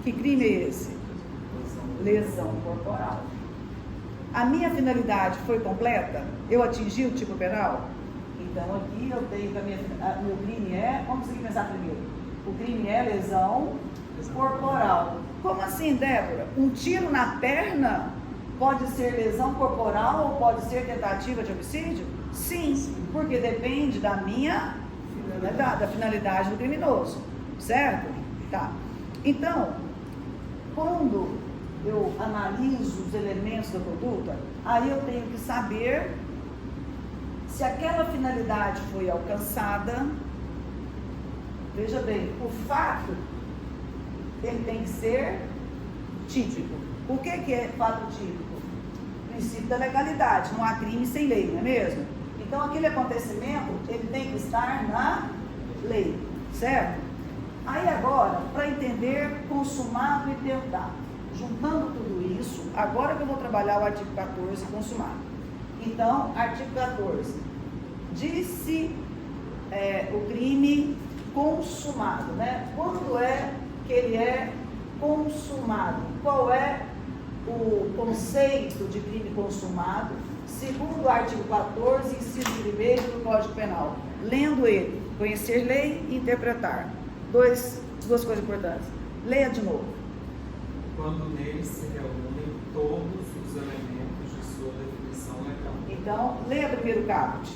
Que crime é esse? Lesão corporal. A minha finalidade foi completa? Eu atingi o tipo penal? Então aqui eu tenho que meu crime é, vamos aqui pensar primeiro. O crime é lesão corporal. Como assim, Débora? Um tiro na perna pode ser lesão corporal ou pode ser tentativa de homicídio? Sim, porque depende da minha da finalidade do criminoso, certo? Tá. Então, quando eu analiso os elementos da conduta, aí eu tenho que saber se aquela finalidade foi alcançada. Veja bem, o fato ele tem que ser típico. O que é fato típico? Princípio da legalidade. Não há crime sem lei, não é mesmo? Então aquele acontecimento ele tem que estar na lei, certo? Aí agora, para entender consumado e tentado, juntando tudo isso, agora que eu vou trabalhar o artigo 14, consumado. Então, artigo 14, disse o crime consumado, né? Quando é que ele é consumado? Qual é o conceito de crime consumado, segundo o artigo 14, inciso 1º do Código Penal? Lendo ele, conhecer lei e interpretar. Duas coisas importantes. Leia de novo. Quando nele se reúnem todos os elementos de sua definição legal. Então, leia primeiro caput.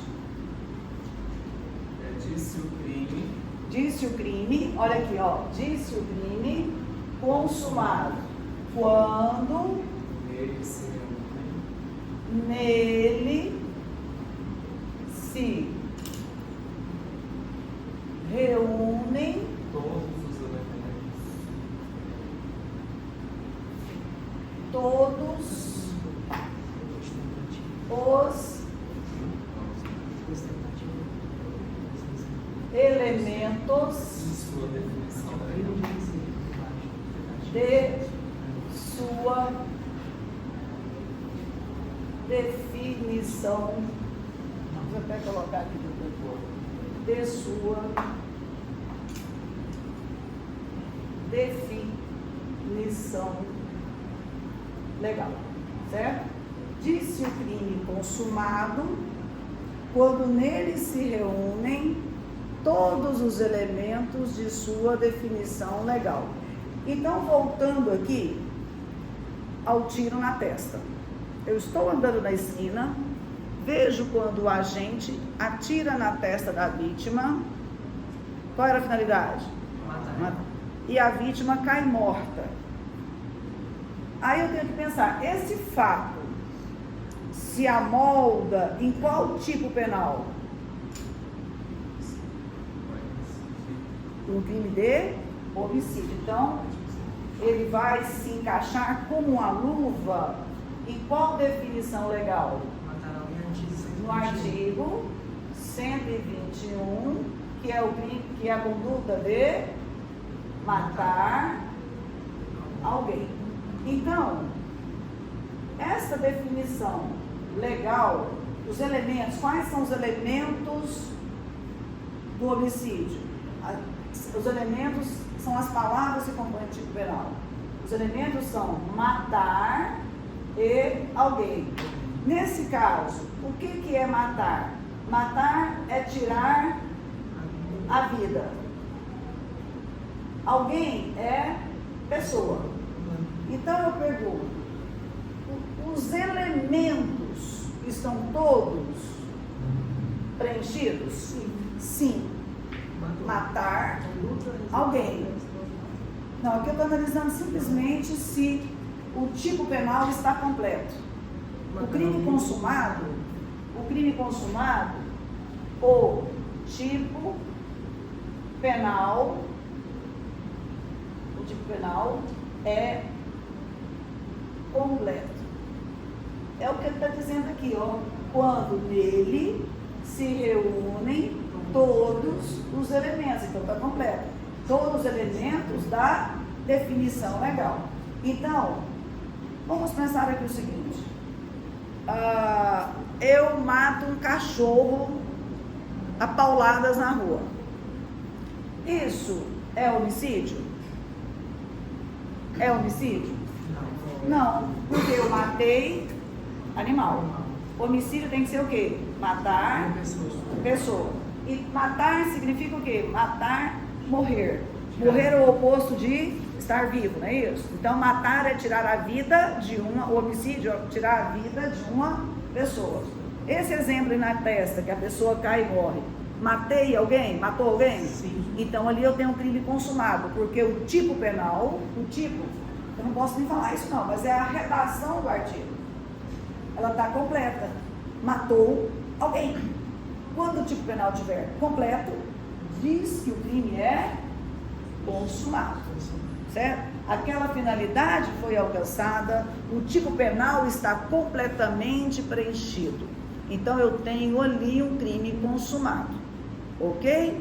Disse o crime. Disse o crime, olha aqui, ó. Disse o crime consumado. Quando Nele se reúnem. Nele se reúnem Todos os elementos. todos os elementos De sua definição legal. de sua definição, vamos até colocar aqui no corpo, de sua definição legal, certo? Diz-se o crime consumado quando nele se reúnem todos os elementos de sua definição legal. Então, voltando aqui ao tiro na testa. Eu estou andando na esquina, vejo quando o agente atira na testa da vítima. Qual era a finalidade? Matar. E a vítima cai morta. Aí eu tenho que pensar, esse fato se amolda em qual tipo penal? Um crime de homicídio. Então, ele vai se encaixar como uma luva em qual definição legal? Matar alguém antes de No artigo 121, que é o crime, que é a conduta de matar alguém. Então, essa definição legal, os elementos, quais são os elementos do homicídio? Os elementos são as palavras que compõem o tipo penal. Os elementos são matar e alguém. Nesse caso, o que é matar? Matar é tirar a vida. Alguém é pessoa. Então eu pergunto, os elementos estão todos preenchidos? Sim. Sim. Matar alguém. Não, aqui eu estou analisando simplesmente se o tipo penal está completo. O crime consumado, o tipo penal, é completo. É o que ele está dizendo aqui, ó. Quando nele se reúnem todos os elementos, então está completo. Todos os elementos da definição legal. Então, vamos pensar aqui o seguinte. Eu mato um cachorro a pauladas na rua. Isso é homicídio? É homicídio? Não, porque eu matei animal. Homicídio tem que ser o quê? Matar pessoa. E matar significa o quê? Matar, morrer. Morrer é o oposto de estar vivo, não é isso? Então, matar é tirar a vida de o homicídio é tirar a vida de uma pessoa. Esse exemplo aí na testa, que a pessoa cai e morre. Matei alguém? Matou alguém? Sim. Então, ali eu tenho um crime consumado, porque o tipo penal, eu não posso nem falar isso não, mas é a redação do artigo. Ela está completa. Matou alguém. Quando o tipo penal estiver completo, diz que o crime é consumado. Certo? Aquela finalidade foi alcançada, o tipo penal está completamente preenchido. Então eu tenho ali um crime consumado. Ok?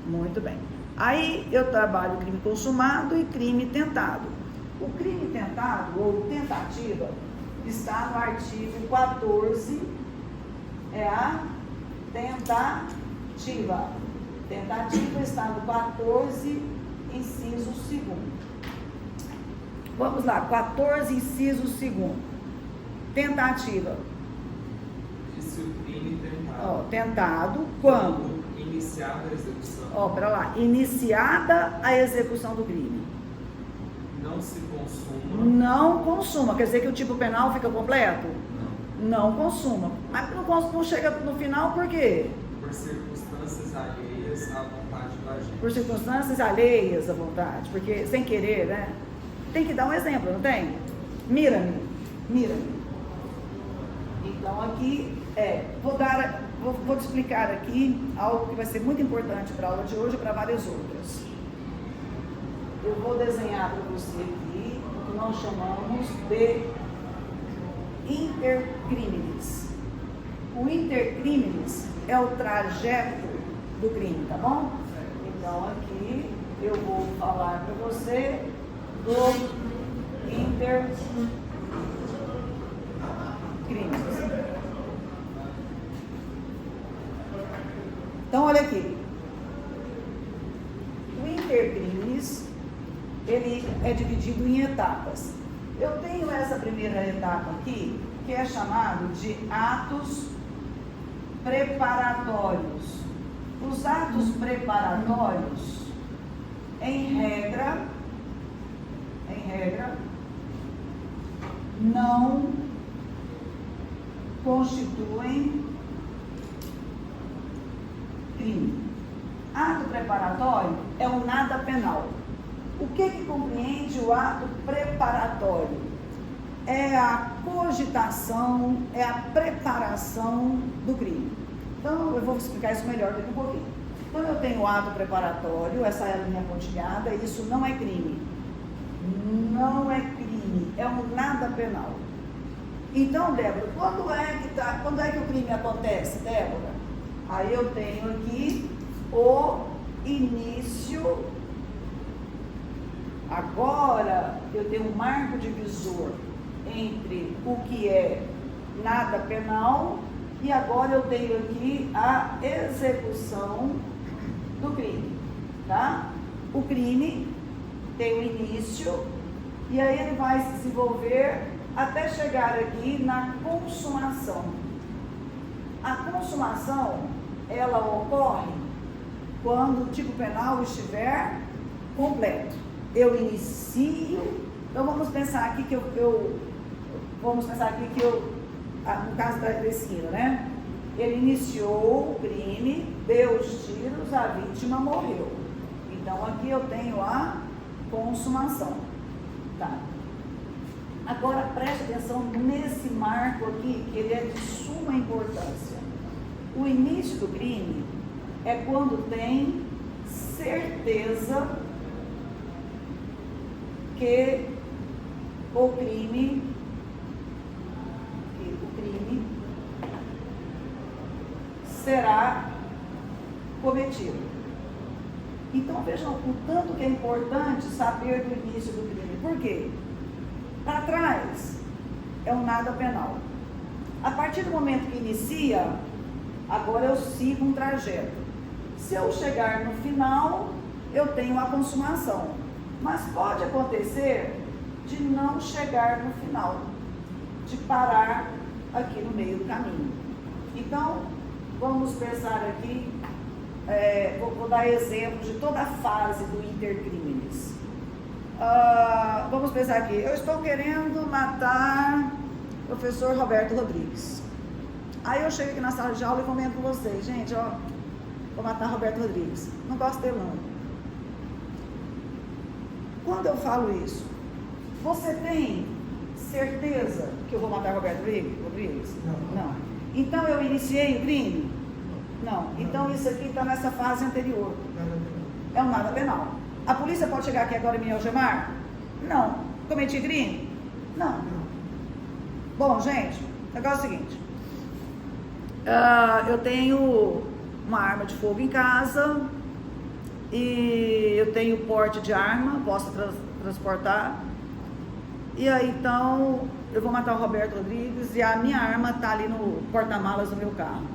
Muito bem. Aí eu trabalho crime consumado e crime tentado. O crime tentado ou tentativa está no artigo 14, é a tentativa. Tentativa está no 14, inciso 2º. Vamos lá, 14, inciso 2º. Tentativa. Disse o crime tentado. Ó, tentado quando? Iniciada a execução. Ó, para lá. Iniciada a execução do crime. Não se consuma. Não consuma. Quer dizer que o tipo penal fica completo? Não. Não consuma. Mas não chega no final por quê? Por circunstâncias alheias à vontade do agente. Por circunstâncias alheias à vontade. Porque sem querer, né? Tem que dar um exemplo, não tem? Mira-me. Então aqui vou te explicar aqui algo que vai ser muito importante para a aula de hoje e para várias outras. Eu vou desenhar para você aqui o que nós chamamos de intercrimes. O intercrimes é o trajeto do crime, tá bom? Então aqui eu vou falar para você do intercrimes. Então olha aqui. O intercrimes ele é dividido em etapas. Eu tenho essa primeira etapa aqui, que é chamado de atos preparatórios. Os atos preparatórios, em regra, não constituem crime. Ato preparatório é um nada penal. O que compreende o ato preparatório? É a cogitação, é a preparação do crime. Então, eu vou explicar isso melhor daqui a um pouquinho. Então, eu tenho o ato preparatório, essa é a linha pontilhada, isso não é crime. Não é crime, é um nada penal. Então, Débora, quando é que o crime acontece, Débora? Aí eu tenho aqui o início. Agora eu tenho um marco divisor entre o que é nada penal e agora eu tenho aqui a execução do crime, tá? O crime tem o início e aí ele vai se desenvolver até chegar aqui na consumação. A consumação, ela ocorre quando o tipo penal estiver completo. Eu inicio, então vamos pensar aqui que no caso desse hino, né? Ele iniciou o crime, deu os tiros, a vítima morreu. Então aqui eu tenho a consumação, tá? Agora preste atenção nesse marco aqui, que ele é de suma importância. O início do crime é quando tem certeza que o crime será cometido. Então vejam o tanto que é importante saber do início do crime. Por quê? Para trás é um nada penal. A partir do momento que inicia, agora eu sigo um trajeto. Se eu chegar no final, eu tenho a consumação. Mas pode acontecer de não chegar no final, de parar aqui no meio do caminho. Então, vamos pensar aqui, vou dar exemplo de toda a fase do intercrimes. Vamos pensar aqui, eu estou querendo matar o professor Roberto Rodrigues. Aí eu chego aqui na sala de aula e comento com vocês, gente, vou matar Roberto Rodrigues. Não gosto dele não. Quando eu falo isso, você tem certeza que eu vou matar Roberto Rodrigues? Não. Então eu iniciei o crime? Não. Então isso aqui está nessa fase anterior. É um nada penal. A polícia pode chegar aqui agora e me algemar? Não. Cometi crime? Não. Bom, gente, o negócio é o seguinte. Eu tenho uma arma de fogo em casa e eu tenho porte de arma, posso transportar. E aí então eu vou matar o Roberto Rodrigues e a minha arma está ali no porta-malas do meu carro.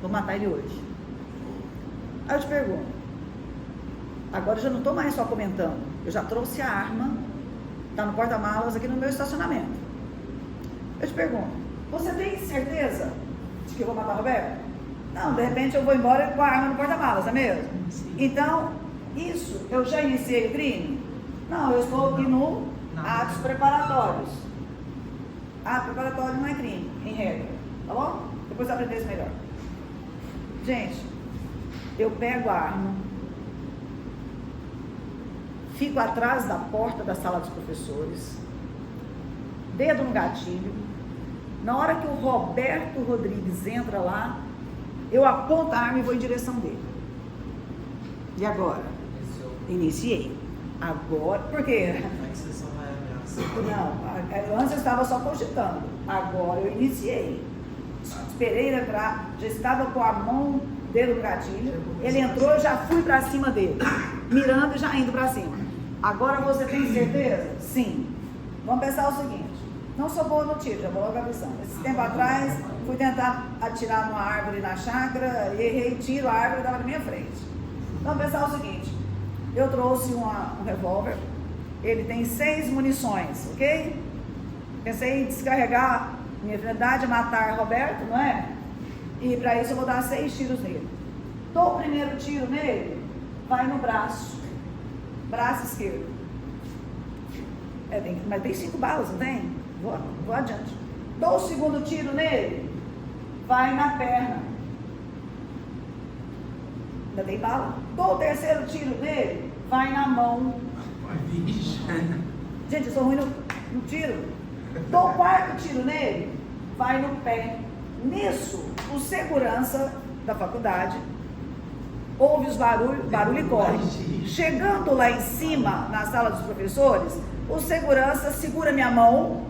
Vou matar ele hoje. Aí eu te pergunto, agora eu já não estou mais só comentando, eu já trouxe a arma, está no porta-malas aqui no meu estacionamento. Eu te pergunto, você tem certeza de que eu vou matar o Roberto? Não, de repente eu vou embora com a arma no porta-malas, não é mesmo? Sim. Então, isso, eu já iniciei o crime? Não, eu estou aqui no atos preparatórios. Ato preparatório não é crime, em regra, tá bom? Depois eu aprender isso melhor. Gente, eu pego a arma, fico atrás da porta da sala dos professores, dedo no gatilho. Na hora que o Roberto Rodrigues entra lá, eu aponto a arma e vou em direção dele. E agora? Iniciei. Agora, por quê? Não, antes eu estava só cogitando. Agora eu iniciei. Esperei ele entrar, já estava com a mão, dedo no gatilho. Ele entrou, eu já fui para cima dele, mirando e já indo para cima. Agora você tem certeza? Sim. Vamos pensar o seguinte. Não sou boa no tiro, já vou logo avisando. Esse tempo atrás, fui tentar atirar numa árvore na chácara, errei tiro, a árvore estava na minha frente. Então, pensar o seguinte, Eu trouxe um revólver, ele tem 6 munições, ok? Pensei em descarregar, minha finalidade é matar Roberto, não é? E para isso eu vou dar 6 tiros nele. Dou o primeiro tiro nele, vai no braço esquerdo. Mas tem 5 balas, não tem? Vou adiante. Dou o segundo tiro nele, vai na perna. Ainda tem bala. Dou o terceiro tiro nele, vai na mão. Gente, eu sou ruim no tiro. Dou o quarto tiro nele, vai no pé. Nisso, o segurança da faculdade ouve os barulho e corre. Chegando lá em cima, na sala dos professores, o segurança segura minha mão,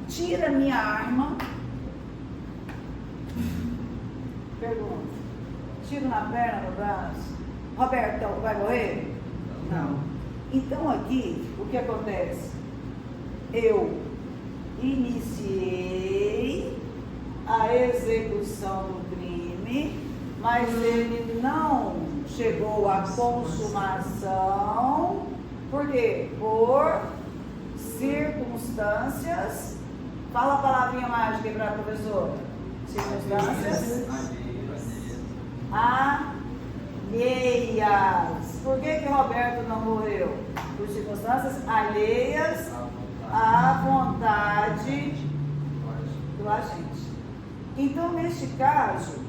tira minha arma. Pergunta: tiro na perna, no braço? Roberto, vai morrer? Não. Então aqui, o que acontece? Eu iniciei a execução do crime, mas ele não chegou à consumação. Por quê? Por circunstâncias. Fala a palavrinha mágica aí para a professora. Circunstâncias alheias. Por que Roberto não morreu? Por circunstâncias alheias à vontade do agente. Então, neste caso,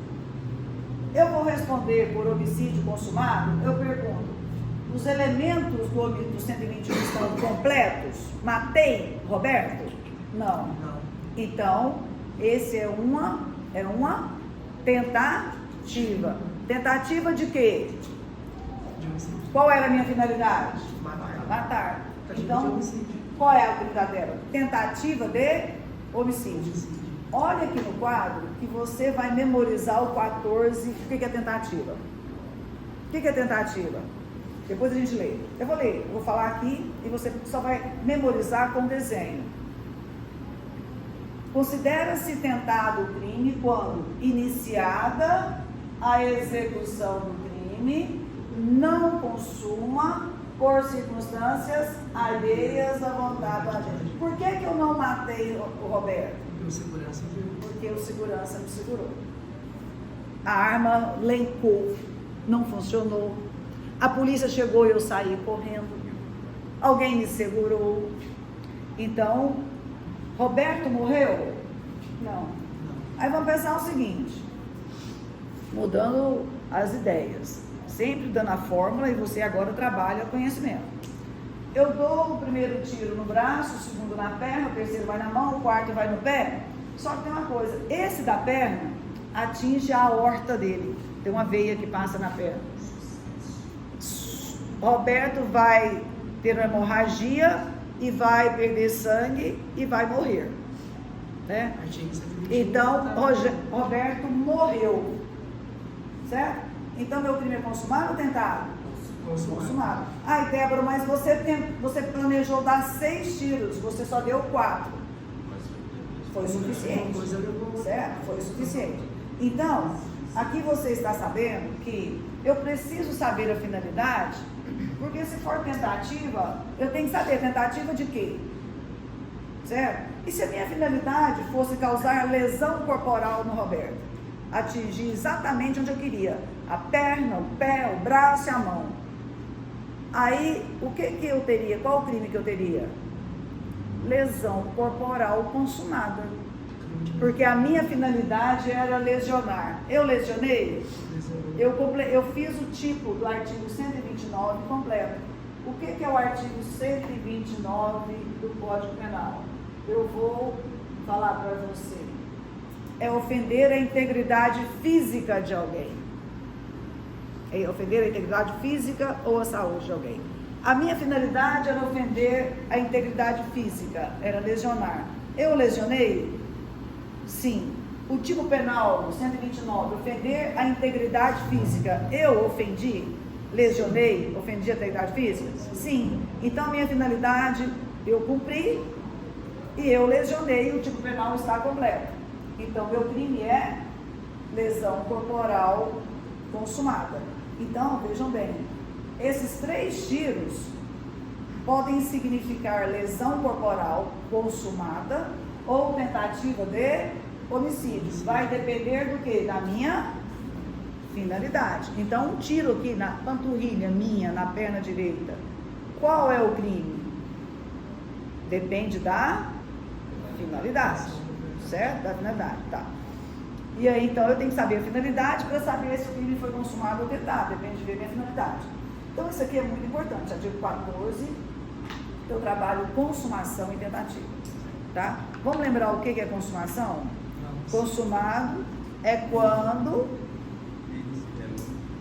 eu vou responder por homicídio consumado. Eu pergunto: os elementos do 121 estão completos? Matei Roberto? Não. Então, esse é uma tentativa. Tentativa de quê? Qual era a minha finalidade? Matar. Então, qual é a finalidade dela? Tentativa de homicídio. Olha aqui no quadro que você vai memorizar o 14. O que é tentativa? O que é tentativa? Depois a gente lê. Eu vou ler, eu vou falar aqui e você só vai memorizar com desenho. Considera-se tentado o crime quando iniciada a execução do crime, não consuma por circunstâncias alheias à vontade do agente. Por que eu não matei o Roberto? Porque o segurança me segurou. A arma lencou, não funcionou. A polícia chegou e eu saí correndo. Alguém me segurou. Então, Roberto morreu? Não. Aí vamos pensar o seguinte, mudando as ideias, sempre dando a fórmula, e você agora trabalha o conhecimento. Eu dou o primeiro tiro no braço, o segundo na perna, o terceiro vai na mão, o quarto vai no pé. Só que tem uma coisa, esse da perna atinge a aorta dele, tem uma veia que passa na perna. Roberto vai ter uma hemorragia e vai perder sangue e vai morrer, né? Então, Roberto morreu, certo? Então, meu crime é consumado ou tentado? Consumado. Ai, Débora, mas você planejou dar 6 tiros, você só deu 4. Foi suficiente, certo? Foi suficiente. Então, aqui você está sabendo que eu preciso saber a finalidade, porque se for tentativa, eu tenho que saber tentativa de quê? Certo? E se a minha finalidade fosse causar lesão corporal no Roberto? Atingir exatamente onde eu queria, a perna, o pé, o braço e a mão. Aí, o que eu teria? Qual o crime que eu teria? Lesão corporal consumada. Porque a minha finalidade era lesionar. Eu lesionei? Eu fiz o tipo do artigo 129 completo. O que é o artigo 129 do Código Penal? Eu vou falar para você. É ofender a integridade física de alguém. É ofender a integridade física ou a saúde de alguém. A minha finalidade era ofender a integridade física, era lesionar. Eu lesionei? Sim. O tipo penal, 129, ofender a integridade física, eu ofendi? Lesionei? Ofendi a integridade física? Sim. Então, a minha finalidade, eu cumpri e eu lesionei, o tipo penal está completo. Então, meu crime é lesão corporal consumada. Então, vejam bem, Esses 3 tiros podem significar lesão corporal consumada ou tentativa de homicídio. Vai depender do que? Da minha finalidade. Então, um tiro aqui na panturrilha minha, na perna direita, qual é o crime? Depende da finalidade, certo? Da finalidade, tá. E aí, então, eu tenho que saber a finalidade para saber se o crime foi consumado ou tentado, depende de ver a minha finalidade. Então, isso aqui é muito importante. Artigo 14, eu trabalho consumação e tentativa, tá? Vamos lembrar o que é consumação? Consumado é quando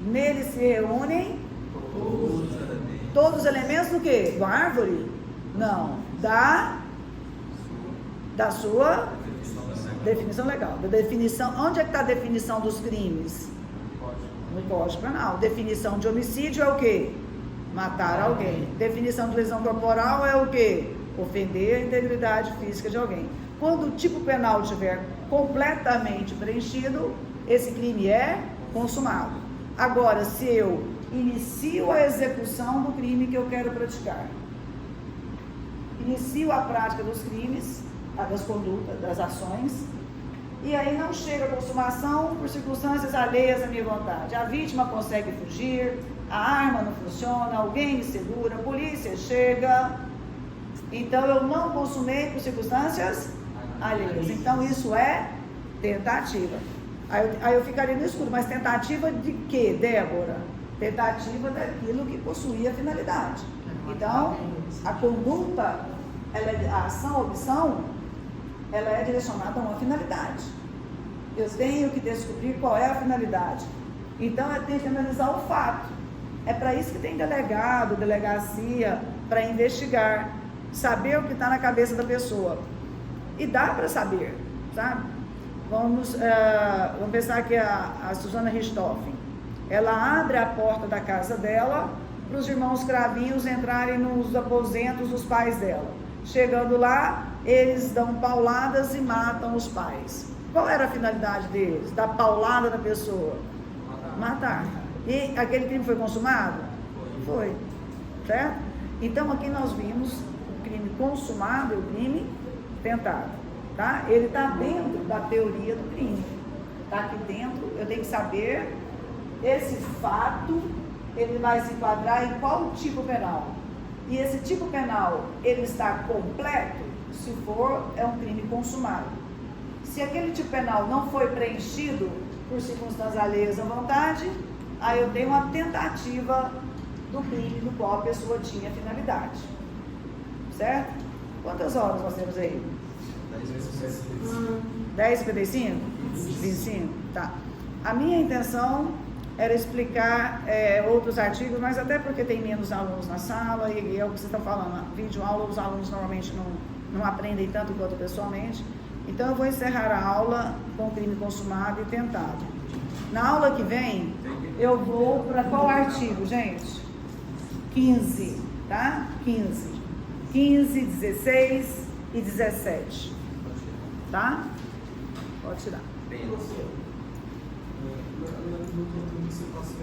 nele se reúnem todos os elementos do quê? Da árvore? Não. Da sua definição legal. Da definição, onde é que está a definição dos crimes? No Código Penal. Definição de homicídio é o quê? Matar alguém. Definição de lesão corporal é o quê? Ofender a integridade física de alguém. Quando o tipo penal estiver completamente preenchido, esse crime é consumado. Agora, se eu inicio a execução do crime que eu quero praticar, inicio a prática dos crimes, das condutas, das ações, e aí não chega a consumação por circunstâncias alheias à minha vontade. A vítima consegue fugir, a arma não funciona, alguém me segura, a polícia chega. Então eu não consumei por circunstâncias alheias. Então isso é tentativa. Aí eu ficaria no escuro, mas tentativa de quê, Débora? Tentativa daquilo que possuía finalidade. Então, a conduta, a ação, a opção, ela é direcionada a uma finalidade. Eu tenho que descobrir qual é a finalidade. Então, eu tenho que analisar o fato. É para isso que tem delegado, delegacia, para investigar, saber o que está na cabeça da pessoa. E dá para saber, sabe? Vamos pensar que a Susana Richthofen, ela abre a porta da casa dela para os irmãos cravinhos entrarem nos aposentos dos pais dela. Chegando lá, eles dão pauladas e matam os pais. Qual era a finalidade deles? Da paulada da pessoa? Matar. E aquele crime foi consumado? Foi. Certo? Então aqui nós vimos o crime consumado e o crime tentado. Tá? Ele está dentro da teoria do crime. Está aqui dentro, eu tenho que saber esse fato, ele vai se enquadrar em qual tipo penal. E esse tipo penal, ele está completo, se for, é um crime consumado. Se aquele tipo penal não foi preenchido por circunstâncias alheias à vontade, aí eu tenho uma tentativa do crime do qual a pessoa tinha finalidade. Certo? Quantas horas nós temos aí? 10h55? 25? Tá. A minha intenção era explicar outros artigos, mas até porque tem menos alunos na sala, e é o que vocês estão falando, vídeo aula, os alunos normalmente não aprendem tanto quanto pessoalmente. Então eu vou encerrar a aula com crime consumado e tentado. Na aula que vem, eu vou para qual artigo, gente? 15, tá? 15, 16 e 17. Tá? Pode tirar. Bem, Você passou